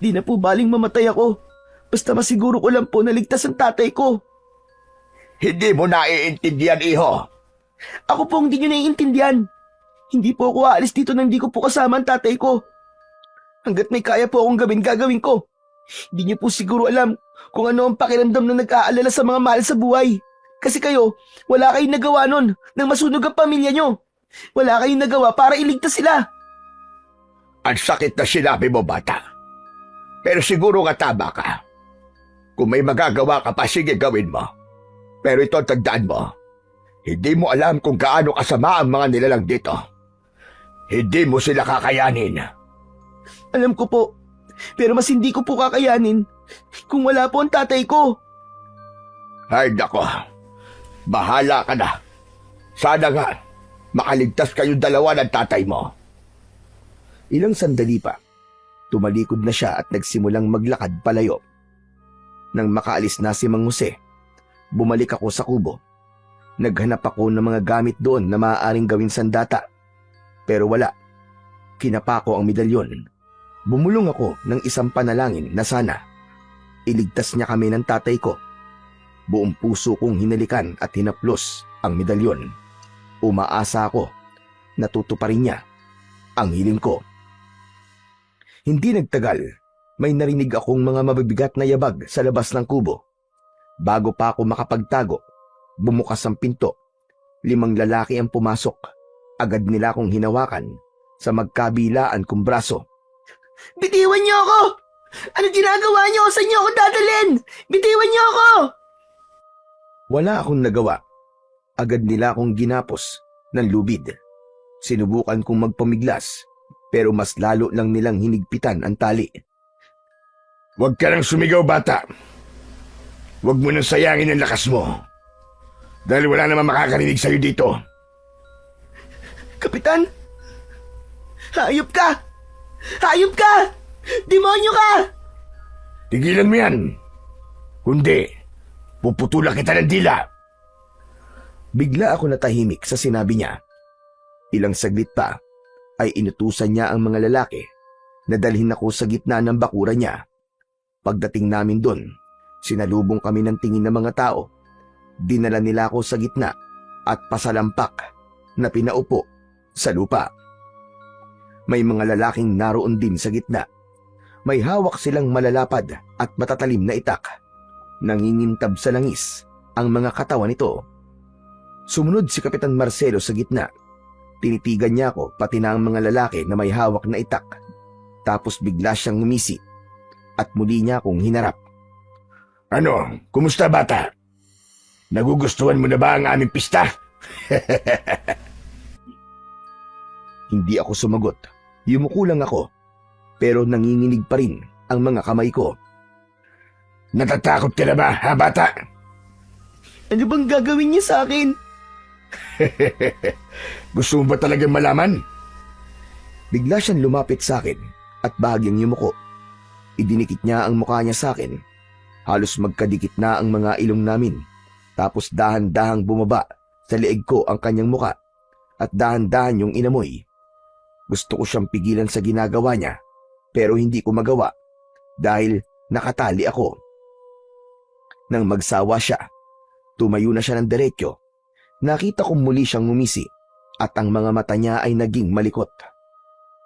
Di na po baling mamatay ako. Basta masiguro ko lang po na ligtas ang tatay ko. Hindi mo naiintindihan, iho. Ako po hindi nyo naiintindihan. Hindi po ako aalis dito nang di ko po kasama ang tatay ko. Hanggat may kaya po akong gawin, gagawin ko. Hindi nyo po siguro alam kung ano ang pakiramdam na nag-aalala sa mga mahal sa buhay. Kasi kayo, wala kayong nagawa nun nang masunog ang pamilya nyo. Wala kayong nagawa para iligtas sila. Ang sakit na sinabi mo, bata. Pero siguro nga tama ka. Kung may magagawa ka pa, sige gawin mo. Pero ito, tagdaan mo. Hindi mo alam kung gaano kasama ang mga nilalang dito. Hindi mo sila kakayanin. Alam ko po. Pero mas hindi ko po kakayanin kung wala po ang tatay ko. Ay, nako. Bahala ka na. Sana nga, makaligtas kayong dalawa ng tatay mo. Ilang sandali pa, tumalikod na siya at nagsimulang maglakad palayo. Nang makaalis na si Mang Jose, bumalik ako sa kubo. Naghanap ako ng mga gamit doon na maaaring gawin sandata. Pero wala. Kinapa ko ang medalyon. Bumulong ako ng isang panalangin na sana iligtas niya kami ng tatay ko. Buong puso kong hinalikan at hinaplos ang medalyon. Umaasa ako na tutuparin niya ang hiling ko. Hindi nagtagal, may narinig akong mga mabibigat na yabag sa labas ng kubo. Bago pa ako makapagtago, bumukas ang pinto. 5 lalaki ang pumasok. Agad nila akong hinawakan sa magkabilaan kong braso. Bitiwan niyo ako! Ano ginagawa niyo? Saan niyo ako dadalhin? Bitiwan niyo ako! Wala akong nagawa. Agad nila akong ginapos ng lubid. Sinubukan kong magpamiglas, pero mas lalo lang nilang hinigpitan ang tali. Huwag ka nang sumigaw, bata. Huwag mo nang sayangin ang lakas mo. Dahil wala naman makakarinig sa'yo dito. Kapitan! Hayop ka! Hayop ka! Demonyo ka! Tigilan mo yan. Kundi, puputulan kita ng dila. Bigla ako natahimik sa sinabi niya. Ilang saglit pa ay inutusan niya ang mga lalaki na dalhin ako sa gitna ng bakura niya. Pagdating namin doon, sinalubong kami ng tingin ng mga tao. Dinala nila ako sa gitna at pasalampak na pinaupo sa lupa. May mga lalaking naroon din sa gitna. May hawak silang malalapad at matatalim na itak. Nangingintab sa langis ang mga katawan nito. Sumunod si Kapitan Marcelo sa gitna. Tinitigan niya ako pati na ang mga lalaki na may hawak na itak. Tapos bigla siyang ngumisi at muli niya akong hinarap. Ano, kumusta, bata? Nagugustuhan mo na ba ang aming pista? Hindi ako sumagot. Yumuko lang ako. Pero nanginginig pa rin ang mga kamay ko. Natatakot ka na ba, ha, bata? Ano bang gagawin niya sa akin? Gusto mo ba talagang malaman? Bigla siyang lumapit sa akin at bahagyang yumuko. Idinikit niya ang mukha niya sa akin. Halos magkadikit na ang mga ilong namin. Tapos dahan-dahang bumaba sa leeg ko ang kanyang muka at dahan-dahan yung inamoy. Gusto ko siyang pigilan sa ginagawa niya pero hindi ko magawa dahil nakatali ako. Nang magsawa siya, tumayo na siya ng diretsyo. Nakita kong muli siyang ngumisi at ang mga mata niya ay naging malikot.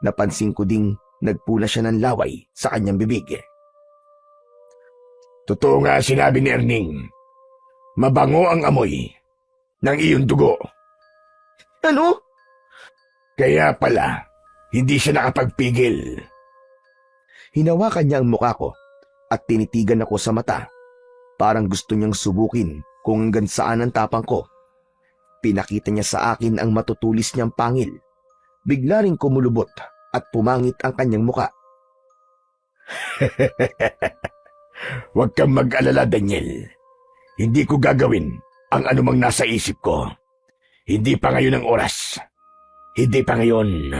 Napansin ko ding nagpula siya ng laway sa kanyang bibig. Totoo nga sinabi ni Erning. Mabango ang amoy ng iyong dugo. Ano? Kaya pala, hindi siya nakapagpigil. Hinawakan niya ang mukha ko at tinitigan ako sa mata. Parang gusto niyang subukin kung hanggang saan ang tapang ko. Pinakita niya sa akin ang matutulis niyang pangil. Bigla ring kumulubot at pumangit ang kanyang muka. Huwag kang mag-alala, Daniel. Hindi ko gagawin ang anumang nasa isip ko. Hindi pa ngayon ang oras. Hindi pa ngayon.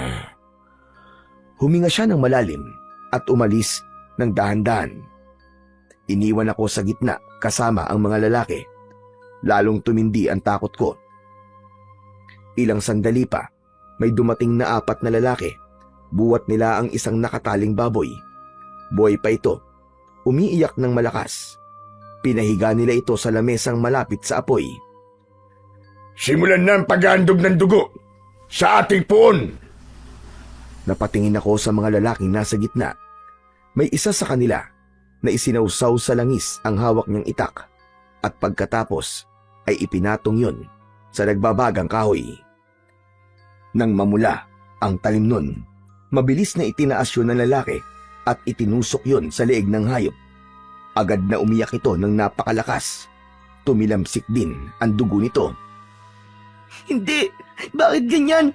Huminga siya ng malalim at umalis ng dahan-dahan. Iniwan ako sa gitna kasama ang mga lalaki. Lalong tumindi ang takot ko. Ilang sandali pa, may dumating na 4 na lalaki. Buwat nila ang isang nakataling baboy. Buhay pa ito. Umiiyak ng malakas. Pinahiga nila ito sa lamesang malapit sa apoy. Simulan na ang paghahandog ng dugo sa ating puon. Napatingin ako sa mga lalaking nasa gitna. May isa sa kanila na isinausaw sa langis ang hawak niyang itak at pagkatapos ay ipinatong yun sa nagbabagang kahoy. Nang mamula ang talim nun, mabilis na itinaas yun ng lalaki at itinusok yun sa leeg ng hayop. Agad na umiyak ito ng napakalakas. Tumilamsik din ang dugo nito. Hindi! Bakit ganyan?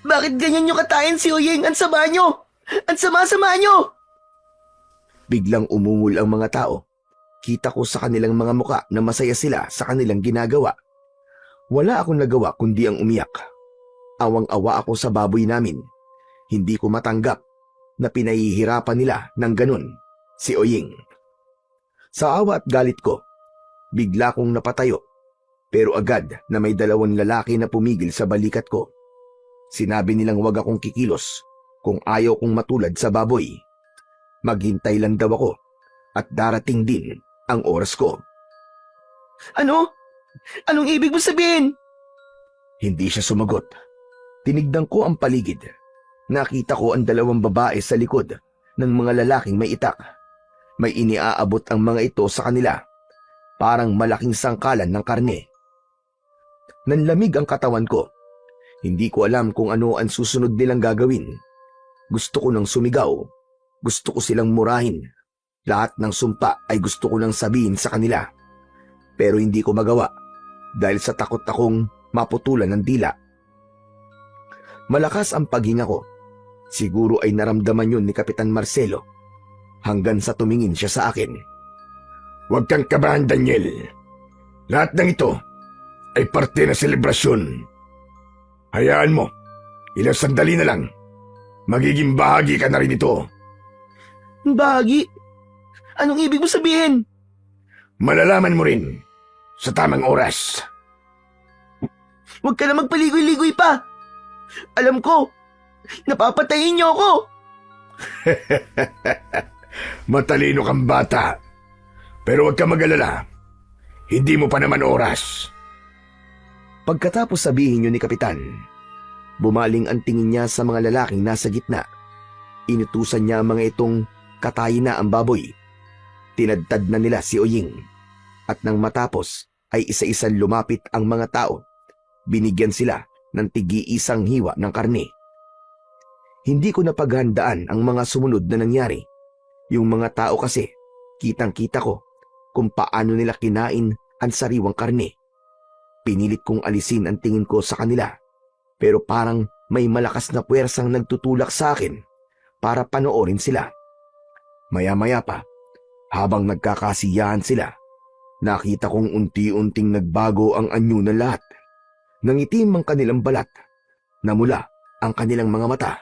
Bakit ganyan nyo katayin si Oyeng? Ang sama nyo! Ang sama-sama nyo! Biglang umungol ang mga tao. Kita ko sa kanilang mga muka na masaya sila sa kanilang ginagawa. Wala akong nagawa kundi ang umiyak. Awang-awa ako sa baboy namin. Hindi ko matanggap na pinahihirapan nila ng ganun si Oyeng. Sa awa at galit ko, bigla kong napatayo. Pero agad na may 2 lalaki na pumigil sa balikat ko. Sinabi nilang wag akong kikilos kung ayaw kong matulad sa baboy. Maghintay lang daw ako at darating din ang oras ko. Ano? Anong ibig mo sabihin? Hindi siya sumagot. Tinignan ko ang paligid. Nakita ko ang 2 babae sa likod ng mga lalaking may itak. May iniaabot ang mga ito sa kanila. Parang malaking sangkalan ng karne. Nanlamig ang katawan ko. Hindi ko alam kung ano ang susunod nilang gagawin. Gusto ko nang sumigaw. Gusto ko silang murahin. Lahat ng sumpa ay gusto ko nang sabihin sa kanila. Pero hindi ko magawa dahil sa takot akong maputulan ng dila. Malakas ang paghinga ko. Siguro ay naramdaman yun ni Kapitan Marcelo hanggang sa tumingin siya sa akin. Huwag kang kabahan, Daniel. Lahat ng ito ay parte ng selebrasyon. Hayaan mo, ilang sandali na lang, magiging bahagi ka na rin ito. Bahagi? Anong ibig mo sabihin? Malalaman mo rin sa tamang oras. Huwag ka na magpaligoy-ligoy pa. Alam ko, napapatayin niyo ako. Matalino kang bata. Pero huwag ka mag-alala. Hindi mo pa naman oras. Pagkatapos sabihin yun ni Kapitan, bumaling ang tingin niya sa mga lalaking nasa gitna. Inutusan niya ang mga itong katayin na ang baboy. Tinadtad na nila si Oyeng. At nang matapos ay isa-isang lumapit ang mga tao. Binigyan sila ng tig-iisang hiwa ng karne. Hindi ko napaghandaan ang mga sumunod na nangyari. Yung mga tao kasi, kitang-kita ko kung paano nila kinain ang sariwang karne. Pinilit kong alisin ang tingin ko sa kanila, pero parang may malakas na puwersang nagtutulak sa akin para panoorin sila. Maya-maya pa, habang nagkakasiyahan sila, nakita kong unti-unting nagbago ang anyo ng lahat. Nangitim ang kanilang balat, namula ang kanilang mga mata,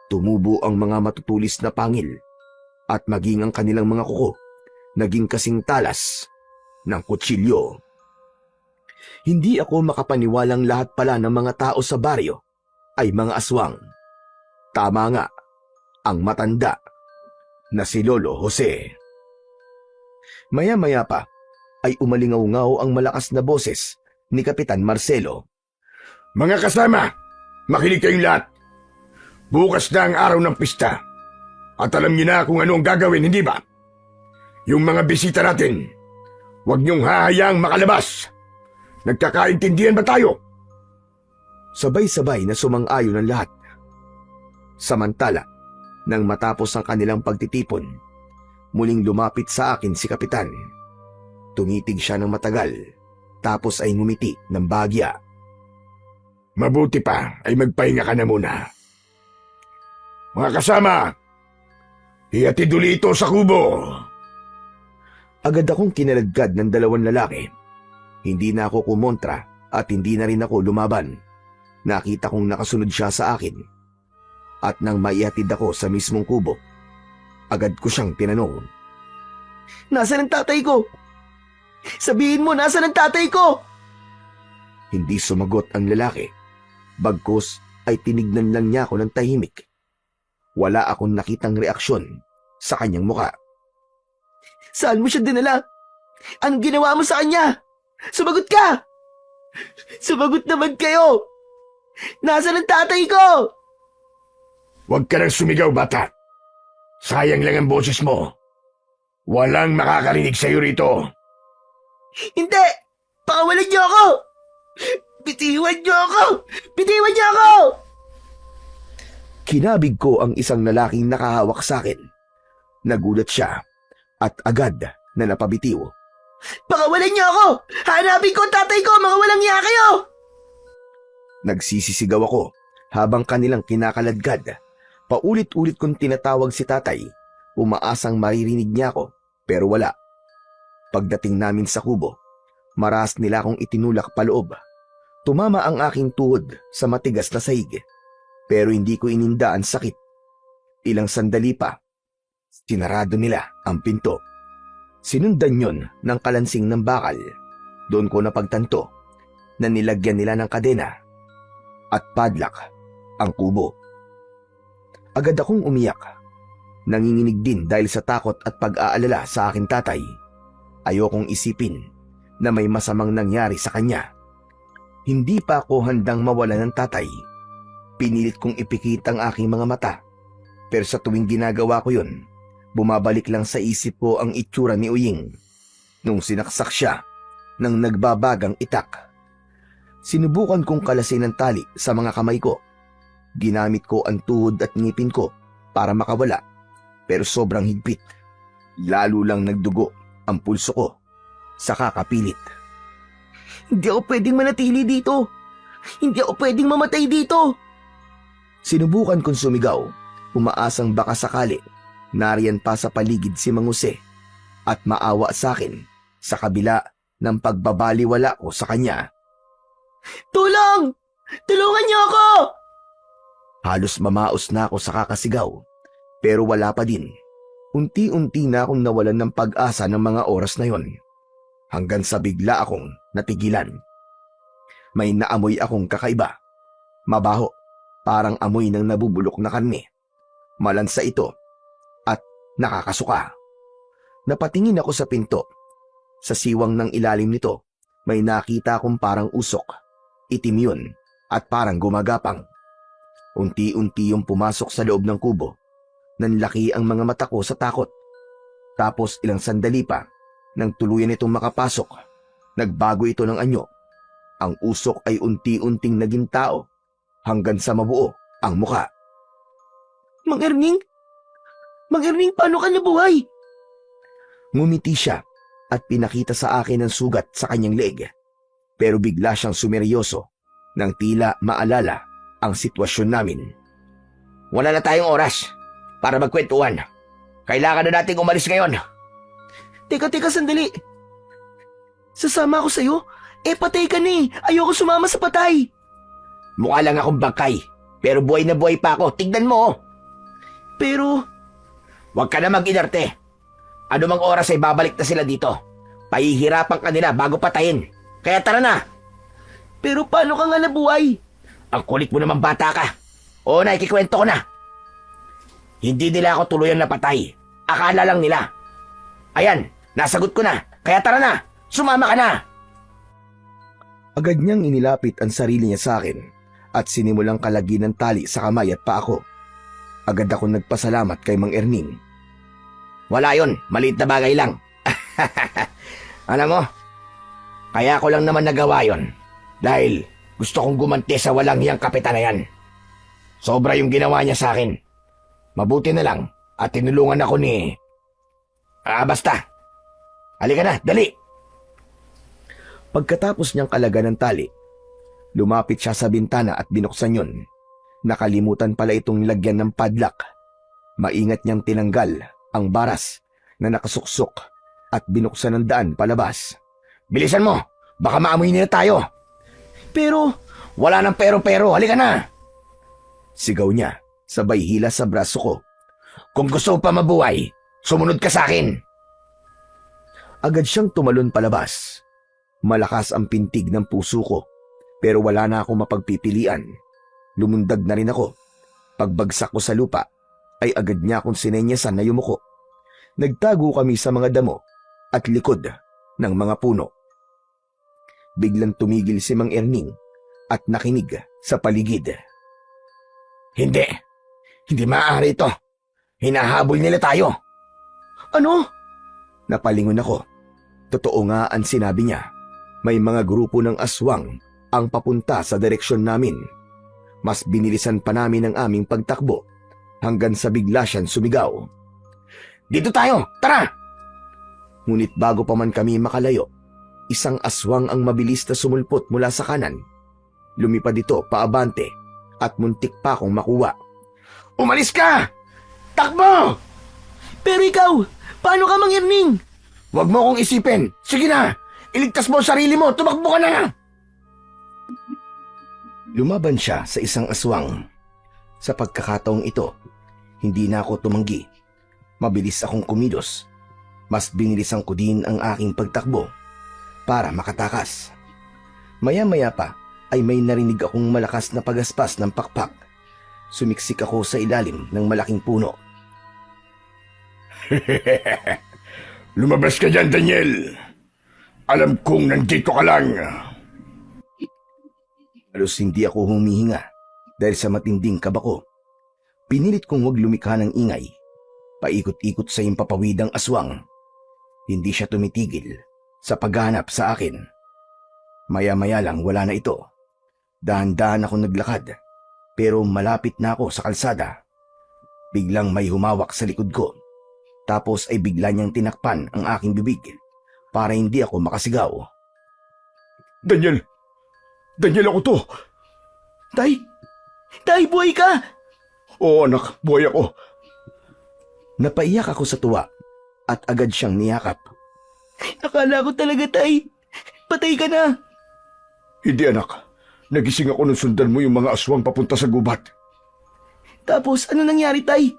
tumubo ang mga matutulis na pangil, at maging ang kanilang mga kuko naging kasing talas ng kutsilyo. Hindi ako makapaniwalang lahat pala ng mga tao sa baryo ay mga aswang. Tama nga, ang matanda na si Lolo Jose. Maya-maya pa ay umalingaw-ngaw ang malakas na boses ni Kapitan Marcelo. Mga kasama, makinig kayong lahat. Bukas na ang araw ng pista. At alam niyo na kung ano ang gagawin, hindi ba? Yung mga bisita natin, huwag niyong hahayaang makalabas. Nagkakaintindihan ba tayo? Sabay-sabay na sumang-ayon ang lahat. Samantala, Nang matapos ang kanilang pagtitipon, muling lumapit sa akin si Kapitan. Tumitig siya ng matagal, tapos ay ngumiti ng bahagya. Mabuti pa ay magpahinga ka na muna. Mga kasama, ihatid uli ito sa kubo. Agad akong kinaladkad ng dalawang lalaki. Hindi na ako kumontra at hindi na rin ako lumaban. Nakita kong nakasunod siya sa akin. At nang maihatid ako sa mismong kubo, agad ko siyang tinanong. Nasaan ang tatay ko? Sabihin mo, nasaan ang tatay ko? Hindi sumagot ang lalaki. Bagkus ay tinignan lang niya ako ng tahimik. Wala akong nakitang reaksyon sa kanyang muka. Saan mo siya dinala? Anong ginawa mo sa kanya? Sumagot ka! Sumagot naman kayo! Nasaan ang tatay ko? Huwag ka nang sumigaw, bata. Sayang lang ang boses mo. Walang makakarinig sa'yo rito. Hindi! Pakawalan niyo ako! Bitiwan niyo ako! Bitiwan niyo ako! Kinabig ko ang isang lalaking nakahawak sa akin. Nagulat siya at agad na napabitiw. Pakawalan niyo ako! Hanapin ko ang tatay ko! Mga walang niya kayo! Nagsisisigaw ako habang kanilang kinakaladkad. Paulit-ulit kong tinatawag si tatay. Umaasang maririnig niya ako pero wala. Pagdating namin sa kubo, maras nila akong itinulak paloob. Tumama ang aking tuhod sa matigas na sahig. Pero hindi ko ininda ang sakit. Ilang sandali pa, sinarado nila ang pinto. Sinundan yon ng kalansing ng bakal. Doon ko napagtanto na nilagyan nila ng kadena at padlock ang kubo. Agad akong umiyak. Nanginginig din dahil sa takot at pag-aalala sa aking tatay. Ayokong isipin na may masamang nangyari sa kanya. Hindi pa ako handang mawala ng tatay. Pinilit kong ipikit ang aking mga mata. Pero sa tuwing ginagawa ko yun, bumabalik lang sa isip ko ang itsura ni Uying nung sinaksak siya ng nagbabagang itak. Sinubukan kong kalasin ng tali sa mga kamay ko. Ginamit ko ang tuhod at ngipin ko para makawala, pero sobrang higpit. Lalo lang nagdugo ang pulso ko sa kakapilit. Hindi ako pwedeng manatili dito. Hindi ako pwedeng mamatay dito. Sinubukan kong sumigaw, umaasang baka sakali nariyan pa sa paligid si Mang Jose at maawa sa akin sa kabila ng pagbabaliwala ko sa kanya. Tulong! Tulungan niyo ako! Halos mamaos na ako sa kakasigaw, pero wala pa din. Unti-unti na akong nawalan ng pag-asa ng mga oras na yon, hanggang sa bigla akong natigilan. May naamoy akong kakaiba. Mabaho, parang amoy ng nabubulok na karne. Malansa ito at nakakasuka. Napatingin ako sa pinto. Sa siwang ng ilalim nito, may nakita akong parang usok. Itim yun at parang gumagapang. Unti-unti yung pumasok sa loob ng kubo. Nanlaki ang mga mata ko sa takot. Tapos ilang sandali pa, nang tuluyan itong makapasok, nagbago ito ng anyo. Ang usok ay unti-unting naging tao hanggang sa mabuo ang muka. Mang Erning? Mang Erning, paano ka nabuhay? Ngumiti siya at pinakita sa akin ang sugat sa kanyang leeg. Pero bigla siyang sumeryoso nang tila maalala ang sitwasyon namin. Wala na tayong oras para magkwentuhan. Kailangan na nating umalis ngayon. Teka, sandali. Sasama ako sa'yo? Patay ka na eh. Ayoko sumama sa patay. Mukha lang akong bangkay, pero buhay na buhay pa ako. Tignan mo. Pero, Huwag ka na mag-inarte. Ano mang oras ay babalik na sila dito. Pahihirapan ka nila bago patayin. Kaya tara na. pero paano ka nga nabuhay? Ang kulit mo naman bata ka. Oo na, ikikwento ko na. Hindi nila ako tuluyang napatay. Akala lang nila. Ayan, nasagot ko na. Kaya tara na, sumama ka na. Agad niyang inilapit ang sarili niya sa akin at sinimulang kalagin ng tali sa kamay at paa ko. Agad ako nagpasalamat kay Mang Erning. Wala yon, maliit na bagay lang. Alam mo, kaya ko lang naman nagawa yon dahil gusto kong gumanti sa walang hiyang kapitan na yan. Sobra yung ginawa niya sa akin. Mabuti na lang at tinulungan ako ni... basta. Halika na, dali. Pagkatapos niyang kalaga ng tali, lumapit siya sa bintana at binuksan yun. Nakalimutan pala itong lagyan ng padlock. Maingat niyang tinanggal ang baras na nakasuksok at binuksan ng daan palabas. Bilisan mo, baka maamoy nila tayo. Pero, Wala nang pero-pero, halika na. Sigaw niya, sabay hila sa braso ko. Kung gusto mo pa mabuhay, sumunod ka sa akin. Agad siyang tumalon palabas. Malakas ang pintig ng puso ko, pero wala na akong mapagpipilian. Lumundag na rin ako. Pagbagsak ko sa lupa, ay agad niya akong sinenyasan na yumuko. Nagtago kami sa mga damo at likod ng mga puno. Biglang tumigil si Mang Erning at nakinig sa paligid. Hindi maaari ito. Hinahabol nila tayo. ano? Napalingon ako. Totoo nga ang sinabi niya. May mga grupo ng aswang ang papunta sa direksyon namin. Mas binilisan pa namin ang aming pagtakbo hanggang sa bigla siyang sumigaw. Dito tayo, tara! Ngunit bago pa man kami makalayo, isang aswang ang mabilis na sumulpot mula sa kanan. Lumipad ito paabante at muntik pa akong makuha. Umalis ka! Takbo! Pero ikaw, paano ka, Mang Erning? Huwag mo akong isipin. Sige na! Iligtas mo ang sarili mo! Tumakbo ka na! Lumaban siya sa isang aswang. Sa pagkakataong ito, hindi na ako tumanggi. Mabilis akong kumilos. Mas binilisan ko din ang aking pagtakbo para makatakas. Maya-maya pa ay may narinig akong malakas na pagaspas ng pakpak. Sumiksik ako sa ilalim ng malaking puno. Lumabas ka dyan, Daniel. Alam kong nandito ka lang. Halos hindi ako humihinga dahil sa matinding kaba ko. Pinilit kong huwag lumikha ng ingay. Paikot-ikot sa impapawidang aswang. Hindi siya tumitigil sa paghanap sa akin. Maya-maya lang wala na ito. Dahan-dahan ako naglakad, pero malapit na ako sa kalsada. Biglang may humawak sa likod ko. Tapos ay bigla niyang tinakpan ang aking bibig para hindi ako makasigaw. Daniel! Daniel, ako to! Tay! Tay, buhay ka! Oo, anak, buhay ako. Napaiyak ako sa tuwa at agad siyang niyakap. Akala ko talaga, Tay. Patay ka na. Hindi, anak. Nagising ako nung sundan mo yung mga aswang papunta sa gubat. Tapos, ano nangyari, Tay?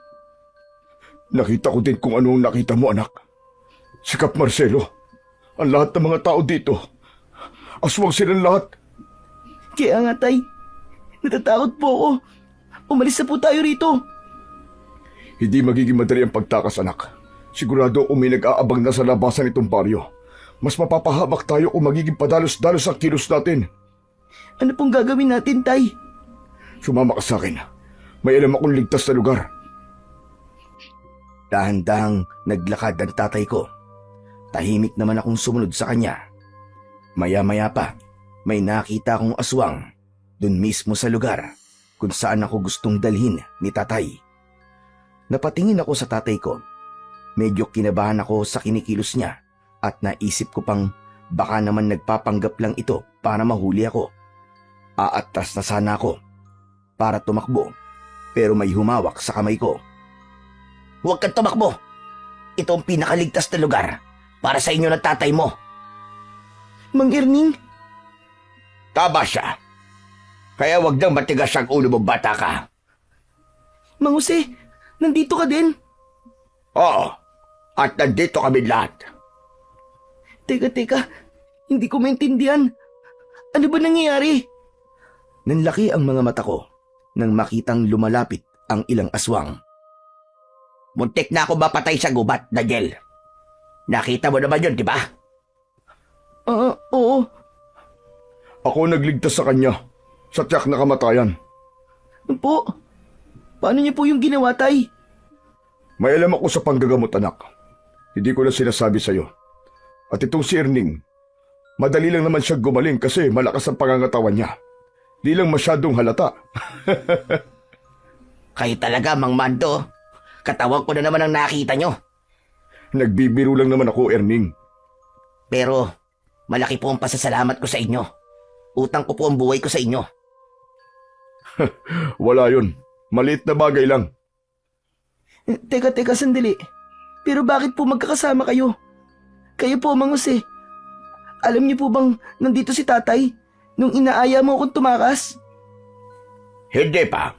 Nakita ko din kung ano ang nakita mo, anak. Si Kap Marcelo. Ang lahat ng mga tao dito. Aswang silang lahat. Kaya nga, Tay. Natatakot po ako. Umalis na po tayo rito. Hindi magiging madali ang pagtakas, anak. Sigurado kung may nag-aabang na sa labasan itong baryo. Mas mapapahamak tayo kung magiging padalos-dalos ang kilos natin. Ano pong gagawin natin, Tay? Sumama ka sa akin. May alam akong ligtas na lugar. Dahan-dahang naglakad ang tatay ko. Tahimik naman akong sumunod sa kanya. Maya-maya pa, may nakita akong aswang dun mismo sa lugar kung saan ako gustong dalhin ni tatay. Napatingin ako sa tatay ko. Medyo kinabahan ako sa kinikilos niya at naisip ko pang baka naman nagpapanggap lang ito para mahuli ako. Aatras na sana ako para tumakbo pero may humawak sa kamay ko. Huwag kang tumakbo. Ito ang pinakaligtas na lugar para sa inyo ng tatay mo. Mang Erning? Tama siya. Kaya huwag nang matigas ang ulo mo, bata ka. Mang Jose, nandito ka din? Oo, at nandito kami lahat. Teka. Hindi ko maintindihan. Ano ba nangyayari? Nanlaki ang mga mata ko nang makitang lumalapit ang ilang aswang. Muntik na ako mapatay sa gubat, Daniel. Nakita mo naman yun, di ba? Oo. Ako nagligtas sa kanya. Sa tiyak na kamatayan. Po, paano niyo po yung ginawa, Tay? May alam ako sa panggagamot, anak. Hindi ko na sinasabi sa'yo. At itong si Erning, madali lang naman siya gumaling kasi malakas ang pangangatawan niya. Di lang masyadong halata. Kayo talaga, Mang Mando. Katawan ko na naman ang nakita nyo. Nagbibiro lang naman ako, Erning. Pero malaki po ang pasasalamat ko sa inyo. Utang ko po ang buhay ko sa inyo. Wala yun. Maliit na bagay lang. Teka, sandali. Pero bakit po magkakasama kayo? Kayo po, Mang Jose. Alam niyo po bang nandito si tatay nung inaaya mo akong tumakas? Hindi pa.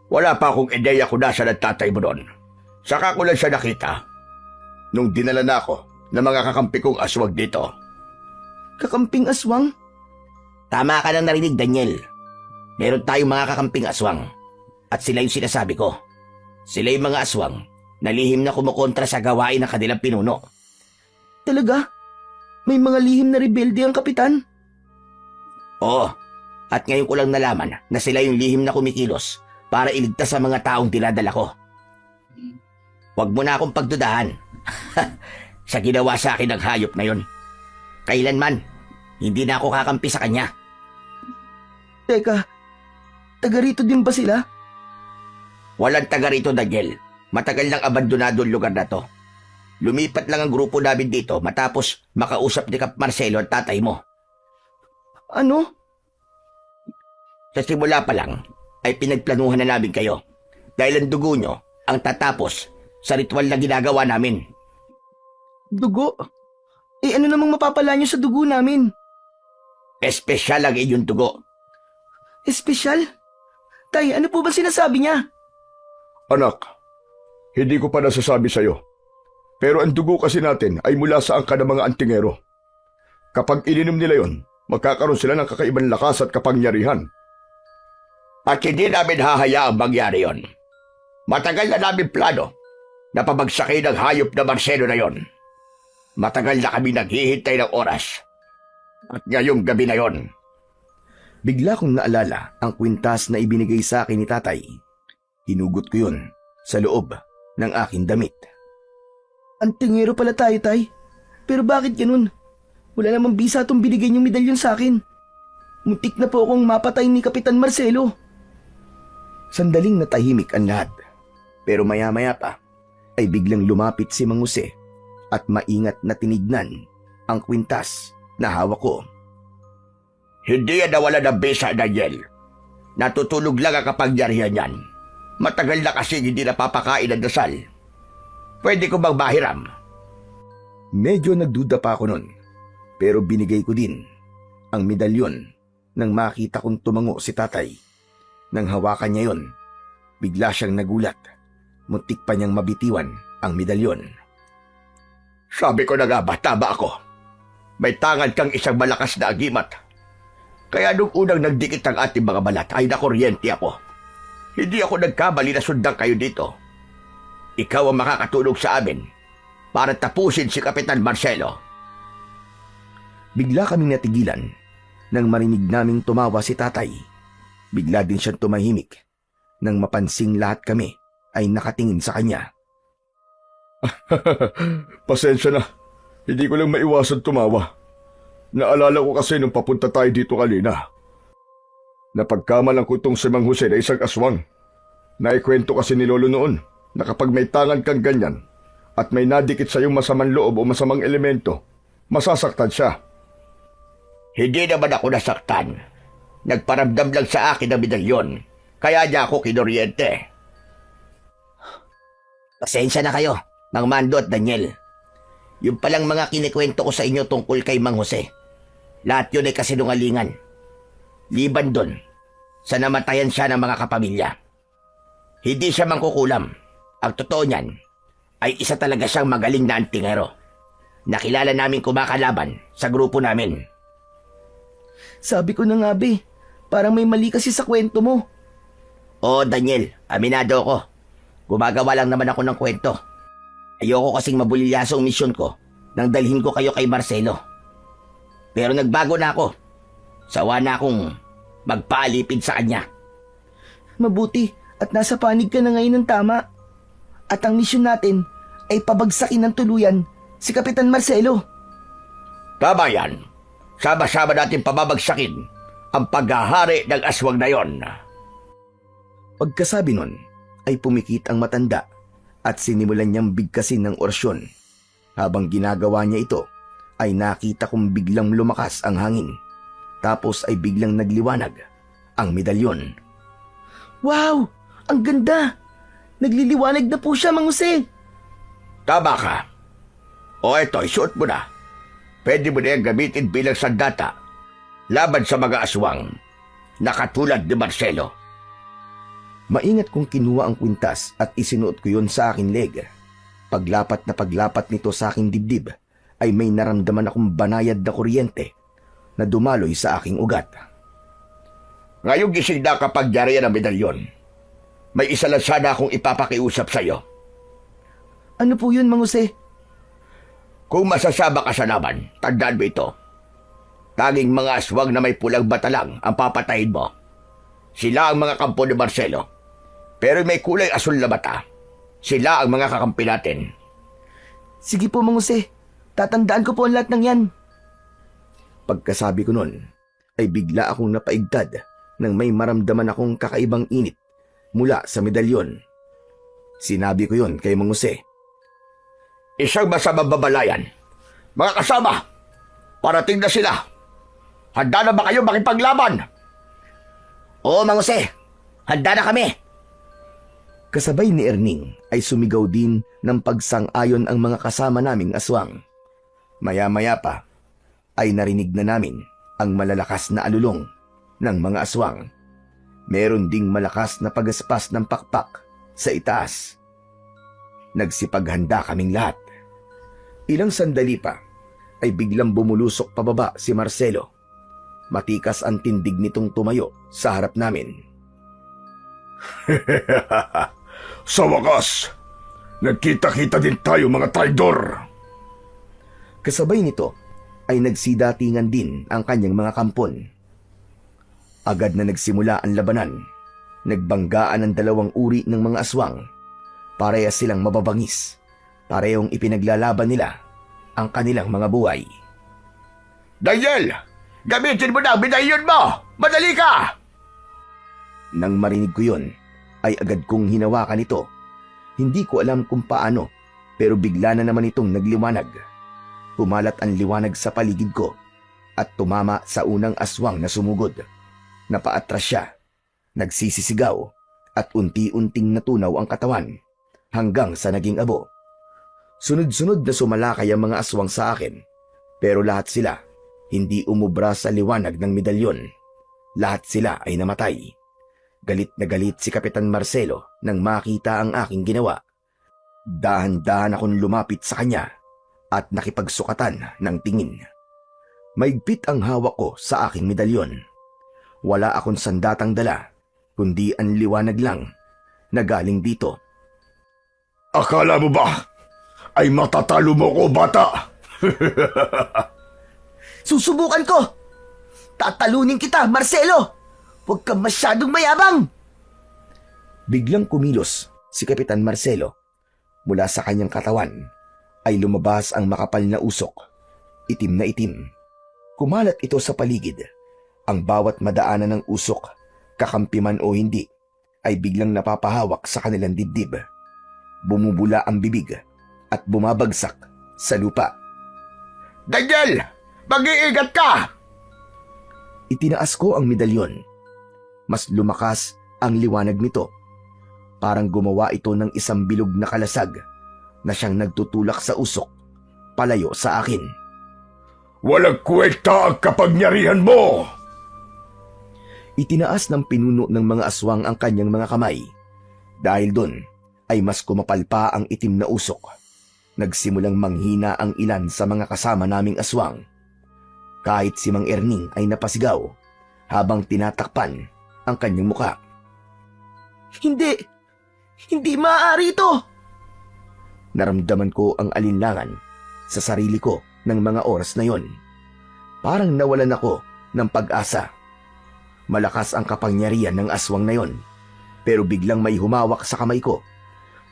Wala pa akong ideya kung nasa ng tatay mo doon. Saka ko lang siya nakita nung dinala na ako ng mga kakampi kong aswag dito. Kakamping aswang? Tama ka nang narinig, Daniel. Meron tayong mga kakamping aswang. At sila yung sinasabi ko. Sila yung mga aswang na lihim na kumukontra sa gawain ng kanilang pinuno. Talaga? May mga lihim na rebelde ang kapitan? Oo. At ngayon ko lang nalaman na sila yung lihim na kumikilos para iligtas sa mga taong dinadala ko. Huwag mo na akong pagdudahan. Sa ginawa sa akin ng hayop na yun. Kailanman, hindi na ako kakampi sa kanya. Teka, taga rito din ba sila? Walang taga rito, Daniel. Matagal nang abandonado ang lugar na to. Lumipat lang ang grupo namin dito matapos makausap ni Kap Marcelo ang tatay mo. Ano? Sa simula pa lang ay pinagplanuhan na namin kayo dahil ang dugo nyo ang tatapos sa ritual na ginagawa namin. Dugo? Ano namang mapapala niyo sa dugo namin? Espesyal ang inyong dugo. Espesyal? Tay, ano po ba sinasabi niya? Anak, hindi ko pa nasasabi sa'yo. Pero ang dugo kasi natin ay mula sa angka ng mga antingero. Kapag ininom nila yon, magkakaroon sila ng kakaibang lakas at kapangyarihan. At hindi namin hahayaang mangyari yon. Matagal na namin plano na pabagsakin ang hayop na Marcelo na yon. Matagal na kami naghihintay ng oras. At ngayong gabi na yon. Bigla kong naalala ang kwintas na ibinigay sa akin ni tatay. Hinugot ko yun sa loob ng aking damit. Antingero pala tayo, tay. Pero bakit ganun? Wala namang bisa itong binigay niyong medalyon sa akin. Muntik na po akong mapatay ni Kapitan Marcelo. Sandaling natahimik ang lahat. Pero maya-maya pa ay biglang lumapit si Mang Jose at maingat na tinignan ang kwintas na hawak ko. Hindi yan nawala ng bisa, Daniel. Natutulog lang ang kapangyarihan yan. Matagal na kasi hindi napapakain ang dasal. Pwede ko bang mahiram? Medyo nagduda pa ako nun, pero binigay ko din ang medalyon nang makita kong tumango si tatay. Nang hawakan niya yon, bigla siyang nagulat. Muntik pa niyang mabitiwan ang medalyon. Sabi ko na nga ba, tama ako. May tangan kang isang malakas na agimat. Kaya nung unang nagdikit ang ating mga balat ay nakuryente ako. Hindi ako nagkamali na sundan kayo dito. Ikaw ang makakatulong sa amin para tapusin si Kapitan Marcelo. Bigla kaming natigilan nang marinig naming tumawa si tatay. Bigla din siyang tumahimik nang mapansing lahat kami ay nakatingin sa kanya. Pasensya na. Hindi ko lang maiwasan tumawa. Naalala ko kasi nung papunta tayo dito kanina. Napagkamalan ko itong si Mang Jose na isang aswang. Naikwento kasi ni Lolo noon na kapag may tangan kang ganyan at may nadikit sa iyong masamang loob o masamang elemento, masasaktan siya. Hindi naman ako nasaktan. Nagparamdam lang sa akin ang medalyon. Kaya niya ako kinuryente. Pasensya na kayo, Mang Mando at Daniel. Yung palang mga kinikwento ko sa inyo tungkol kay Mang Jose. Lahat yun ay kasinungalingan. Liban dun, sa namatayan siya ng mga kapamilya. Hindi siya mangkukulam. Ang totoo niyan ay isa talaga siyang magaling na antingero. Nakilala namin kumakalaban sa grupo namin. Sabi ko na nga, be. Parang may mali kasi sa kwento mo. Oo, Daniel, aminado ako. Gumagawa lang naman ako ng kwento. Ayoko kasing mabulilyaso ang misyon ko nang dalhin ko kayo kay Marcelo. Pero nagbago na ako. Sawa na akong magpaalipid sa kanya. Mabuti at nasa panig ka na ngayon ng tama. At ang misyon natin ay pabagsakin ng tuluyan si Kapitan Marcelo. Tama yan. Sama-sama natin pababagsakin ang paghahari ng aswang na yon. Pagkasabi nun ay pumikit ang matanda at sinimulan niyang bigkasin ng orasyon. Habang ginagawa niya ito, ay nakita kong biglang lumakas ang hangin. Tapos ay biglang nagliwanag ang medalyon. Wow! Ang ganda! Nagliliwanag na po siya, Mang Jose. Tama ka. O eto, isuot mo na. Pwede mo na yung gamitin bilang sandata laban sa mga aswang na katulad ni Marcelo. Maingat kong kinuha ang kwintas at isinuot ko yon sa aking leg. Paglapat nito sa aking dibdib, ay may naramdaman akong banayad na kuryente na dumaloy sa aking ugat. Ngayong gising na kapag yari ang medalyon, may isa lang sana akong ipapakiusap sa'yo. Ano po yun, Mang Jose? Kung masasama ka sa laban, tandaan mo ito. Tanging mga aswang na may pulang bata lang ang papatayin mo. Sila ang mga kampo ni Marcelo. Pero may kulay asul na bata. Sila ang mga kakampi natin. Sige po, Mang Jose. Tatandaan ko po ang lahat ng yan. Pagkasabi ko nun, ay bigla akong napaigtad nang may maramdaman akong kakaibang init mula sa medalyon. Sinabi ko yon kay Mang Jose. Isang masamang babalayan. Mga kasama, parating na sila. Handa na ba kayo makipaglaban? Oo, Mang Jose. Handa na kami. Kasabay ni Erning ay sumigaw din ng pagsang-ayon ang mga kasama naming aswang. Maya-maya pa ay narinig na namin ang malalakas na alulong ng mga aswang. Meron ding malakas na pagaspas ng pakpak sa itaas. Nagsipaghanda kaming lahat. Ilang sandali pa ay biglang bumulusok pababa si Marcelo. Matikas ang tindig nitong tumayo sa harap namin. Sa wakas, nagkita-kita din tayo mga traidor. Kasabay nito ay nagsidatingan din ang kanyang mga kampon. Agad na nagsimula ang labanan. Nagbanggaan ang dalawang uri ng mga aswang. Parehas silang mababangis. Parehong ipinaglalaban nila ang kanilang mga buhay. Daniel! Gamitin mo na ang medalyon mo! Madali ka! Nang marinig ko yon, ay agad kong hinawakan ito. Hindi ko alam kung paano, pero bigla na naman itong nagliwanag. Pumalat ang liwanag sa paligid ko at tumama sa unang aswang na sumugod. Napaatras siya, nagsisisigaw at unti-unting natunaw ang katawan hanggang sa naging abo. Sunod-sunod na sumalakay ang mga aswang sa akin, pero lahat sila hindi umubra sa liwanag ng medalyon. Lahat sila ay namatay. Galit na galit si Kapitan Marcelo nang makita ang aking ginawa. Dahan-dahan akong lumapit sa kanya at nakipagsukatan ng tingin. Maigpit ang hawak ko sa aking medalyon. Wala akong sandatang dala, kundi ang liwanag lang na galing dito. Akala mo ba ay matatalo mo ko, bata? Susubukan ko! Tatalunin kita, Marcelo! Huwag kang masyadong mayabang! Biglang kumilos si Kapitan Marcelo. Mula sa kanyang katawan ay lumabas ang makapal na usok. Itim na itim. Kumalat ito sa paligid. Ang bawat madaanan ng usok, kakampi man o hindi, ay biglang napapahawak sa kanilang dibdib. Bumubula ang bibig at bumabagsak sa lupa. Daniel! Mag-iingat ka! Itinaas ko ang medalyon. Mas lumakas ang liwanag nito. Parang gumawa ito ng isang bilog na kalasag na siyang nagtutulak sa usok, palayo sa akin. Walang kwenta ang kapangyarihan mo! Itinaas ng pinuno ng mga aswang ang kanyang mga kamay. Dahil doon ay mas kumapal pa ang itim na usok. Nagsimulang manghina ang ilan sa mga kasama naming aswang. Kahit si Mang Erning ay napasigaw habang tinatakpan ang kanyang muka. Hindi! Hindi maaari ito! Naramdaman ko ang alinlangan sa sarili ko ng mga oras na yon. Parang nawalan ako ng pag-asa. Malakas ang kapangyarihan ng aswang na yon, pero biglang may humawak sa kamay ko.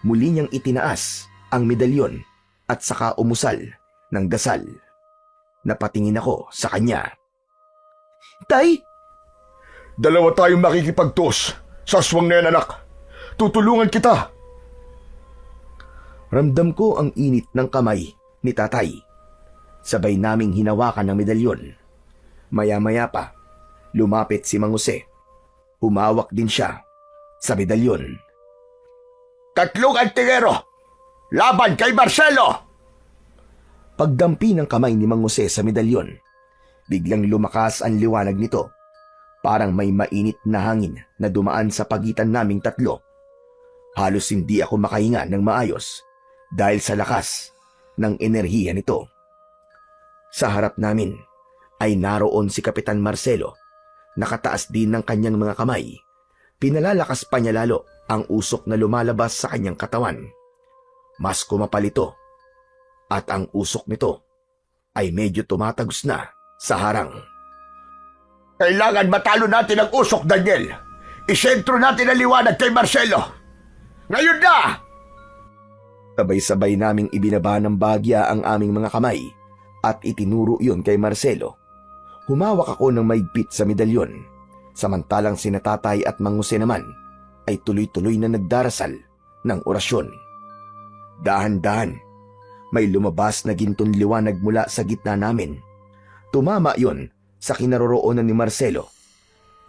Muli niyang itinaas ang medalyon at saka umusal ng dasal. Napatingin ako sa kanya. Tay! Dalawa tayong makikipagtos sa aswang na yan, anak. Tutulungan kita. Ramdam ko ang init ng kamay ni tatay. Sabay naming hinawakan ng medalyon. Maya-maya pa, lumapit si Mang Jose. Humawak din siya sa medalyon. Tatlong antingero! Laban kay Marcelo! Pagdampi ng kamay ni Mang Jose sa medalyon, biglang lumakas ang liwanag nito. Parang may mainit na hangin na dumaan sa pagitan naming tatlo. Halos hindi ako makahinga ng maayos dahil sa lakas ng enerhiya nito. Sa harap namin ay naroon si Kapitan Marcelo. Nakataas din ng kanyang mga kamay. Pinalalakas pa niya lalo ang usok na lumalabas sa kanyang katawan. Mas kumapal ito at ang usok nito ay medyo tumatagos na sa harang. Kailangan matalo natin ang usok, Daniel. Isentro natin ang liwanag kay Marcelo. Ngayon na! Sabay-sabay naming ibinaba ng bagya ang aming mga kamay at itinuro yun kay Marcelo. Humawak ako ng maigpit sa medalyon, samantalang sina Tatay at Mang Jose naman ay tuloy-tuloy na nagdarasal ng orasyon. Dahan-dahan, may lumabas na gintong liwanag mula sa gitna namin. Tumama yon sa kinaroroonan ni Marcelo.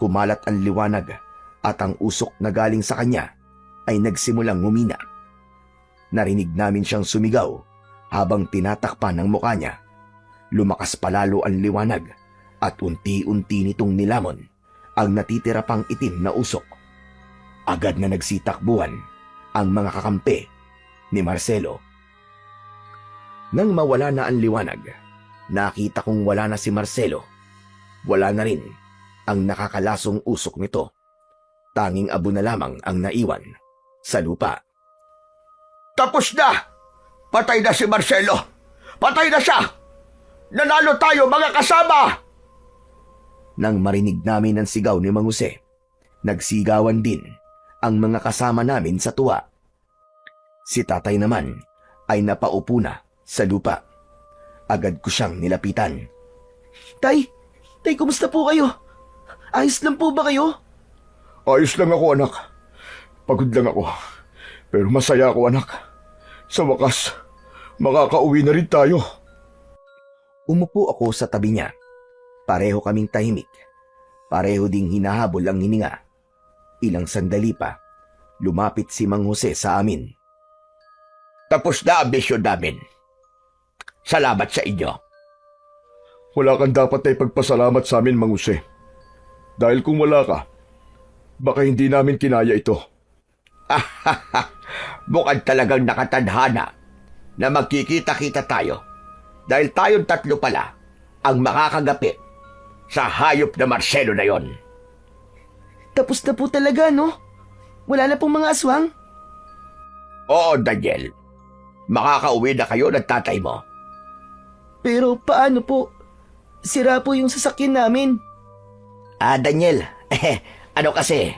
Kumalat ang liwanag at ang usok na galing sa kanya ay nagsimulang humina. Narinig namin siyang sumigaw habang tinatakpan ng mukha niya. Lumakas palalo ang liwanag at unti-unti nitong nilamon ang natitira pang itim na usok. Agad na nagsitakbuhan ang mga kakampi ni Marcelo. Nang mawala na ang liwanag, nakita kong wala na si Marcelo. Wala na rin ang nakakalasong usok nito. Tanging abo na lamang ang naiwan sa lupa. Tapos na! Patay na si Marcelo! Patay na siya! Nanalo tayo, mga kasama! Nang marinig namin ang sigaw ni Mang Jose, nagsigawan din ang mga kasama namin sa tuwa. Si Tatay naman ay napaupo na sa lupa. Agad ko siyang nilapitan. Tay, kumusta po kayo? Ayos lang po ba kayo? Ayos lang ako, anak. Pagod lang ako. Pero masaya ako, anak. Sa wakas, makakauwi na rin tayo. Umupo ako sa tabi niya. Pareho kaming tahimik. Pareho ding hinahabol ang hininga. Ilang sandali pa, lumapit si Mang Jose sa amin. Tapos na ang misyon namin. Salamat sa inyo. Wala kang dapat na ipagpasalamat sa amin, Mang Jose. Dahil kung wala ka, baka hindi namin kinaya ito. Mukhang talagang nakatadhana na magkikita-kita tayo dahil tayong tatlo pala ang makakagapit sa hayop na Marcelo na yon. Tapos na po talaga, no? Wala na pong mga aswang? Oo, Daniel. Makakauwi na kayo ng tatay mo. Pero paano po? Sira po yung sasakyan namin. Daniel, ano kasi,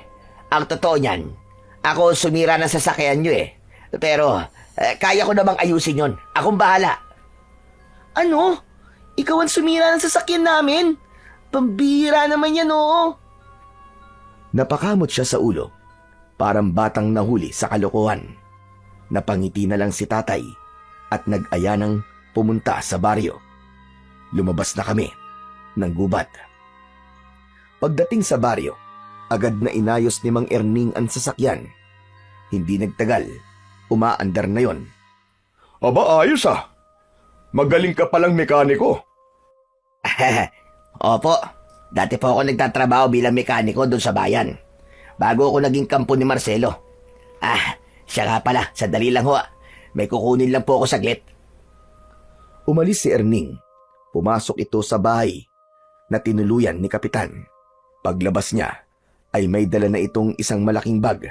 ang totoo niyan, ako sumira ng sasakyan nyo eh. Pero, kaya ko namang ayusin yon. Akong bahala. Ano? Ikaw ang sumira ng sasakyan namin? Pambihira naman yan, oo. Napakamot siya sa ulo, parang batang nahuli sa kalokohan. Napangiti na lang si Tatay at nag-aya ng pumunta sa baryo. Lumabas na kami ng gubat. Pagdating sa baryo, agad na inayos ni Mang Erning ang sasakyan. Hindi nagtagal, umaandar na yon. Aba, ayos ah. Magaling ka palang mekaniko. Opo, dati po ako nagtatrabaho bilang mekaniko doon sa bayan. Bago ako naging kampo ni Marcelo. Siya nga pala, sandali lang ho. May kukunin lang po ako saglit. Umalis si Erning. Pumasok ito sa bahay na tinuluyan ni Kapitan. Paglabas niya ay may dala na itong isang malaking bag.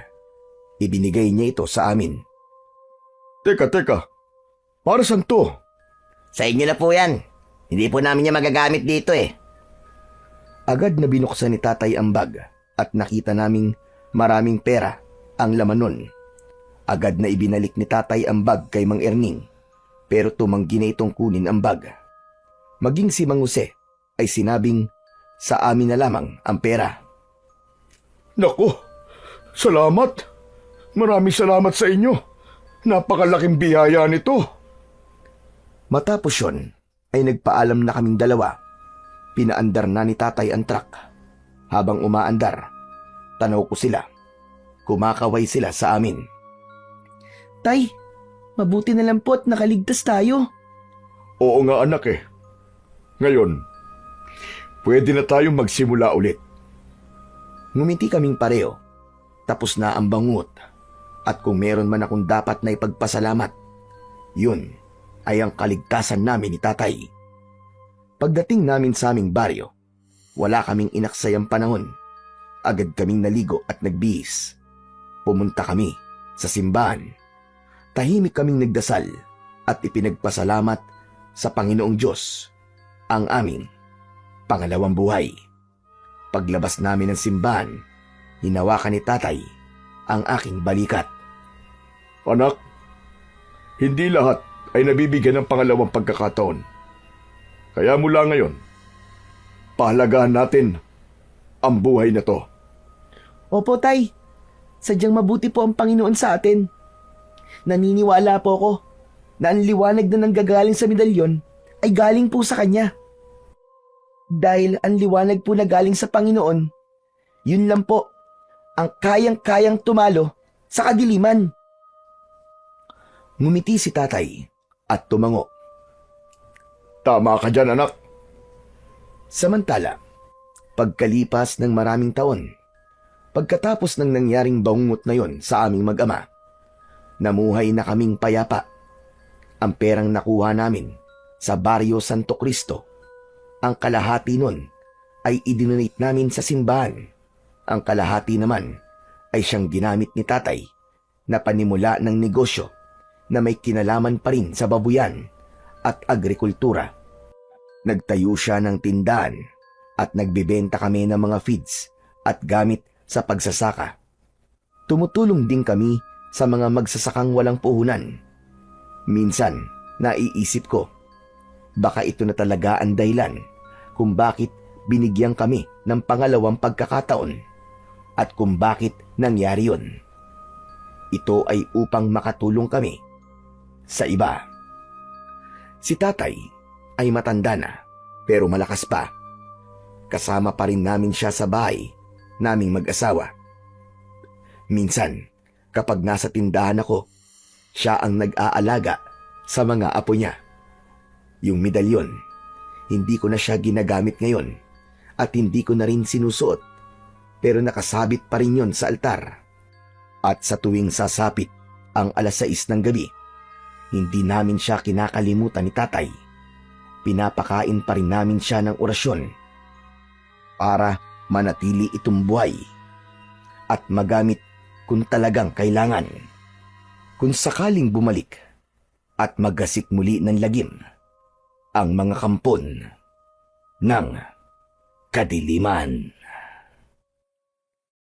Ibinigay niya ito sa amin. Teka. Para saan to? Sa inyo na po yan. Hindi po namin niya magagamit dito eh. Agad na binuksan ni Tatay ang bag at nakita naming maraming pera ang laman nun. Agad na ibinalik ni Tatay ang bag kay Mang Erning, pero tumanggi na itong kunin ang bag. Maging si Mang Jose ay sinabing sa amin na lamang ang pera. Naku, salamat. Maraming salamat sa inyo. Napakalaking biyaya nito. Matapos yun, ay nagpaalam na kaming dalawa. Pinaandar na ni tatay ang truck. Habang umaandar, tanaw ko sila. Kumakaway sila sa amin. Tay, mabuti na lang po at nakaligtas tayo. Oo nga anak eh. Ngayon, pwede na tayong magsimula ulit. Ngumiti kaming pareho. Tapos na ang bangungot. At kung meron man akong dapat na ipagpasalamat, yun ay ang kaligtasan namin ni tatay. Pagdating namin sa aming baryo, wala kaming inaksayang panahon. Agad kaming naligo at nagbihis. Pumunta kami sa simbahan. Tahimik kaming nagdasal at ipinagpasalamat sa Panginoong Diyos ang aming pangalawang buhay. Paglabas namin ng simbahan, hinawakan ni tatay ang aking balikat. Anak, hindi lahat ay nabibigyan ng pangalawang pagkakataon. Kaya mula ngayon, pahalagahan natin ang buhay na to. Opo, Tay. Sadyang mabuti po ang Panginoon sa atin. Naniniwala po ako na ang liwanag na nanggagaling sa medalyon ay galing po sa Kanya. Dahil ang liwanag po na galing sa Panginoon, yun lang po ang kayang-kayang tumalo sa kadiliman. Ngumiti si tatay at tumango. Tama ka dyan, anak. Samantala, pagkalipas ng maraming taon, pagkatapos ng nangyaring bangungot na yon sa aming mag-ama, namuhay na kaming payapa. Ang perang nakuha namin sa Baryo Santo Cristo, ang kalahati nun ay idinonate namin sa simbahan. Ang kalahati naman ay siyang ginamit ni tatay na panimula ng negosyo na may kinalaman pa rin sa babuyan at agrikultura. Nagtayo siya ng tindahan at nagbebenta kami ng mga feeds at gamit sa pagsasaka. Tumutulong din kami sa mga magsasakang walang puhunan. Minsan, naiisip ko, baka ito na talaga ang dahilan kung bakit binigyan kami ng pangalawang pagkakataon at kung bakit nangyari yun. Ito ay upang makatulong kami sa iba. Si tatay ay matanda na pero malakas pa. Kasama pa rin namin siya sa bahay naming mag-asawa. Minsan, kapag nasa tindahan ako, siya ang nag-aalaga sa mga apo niya. Yung medalyon, hindi ko na siya ginagamit ngayon at hindi ko na rin sinusuot, pero nakasabit pa rin yon sa altar. At sa tuwing sasapit ang 6:00 ng gabi, hindi namin siya kinakalimutan ni tatay. Pinapakain pa rin namin siya ng orasyon para manatili itong buhay at magamit kung talagang kailangan. Kung sakaling bumalik at maggasik muli ng lagim ang mga kampon ng kadiliman.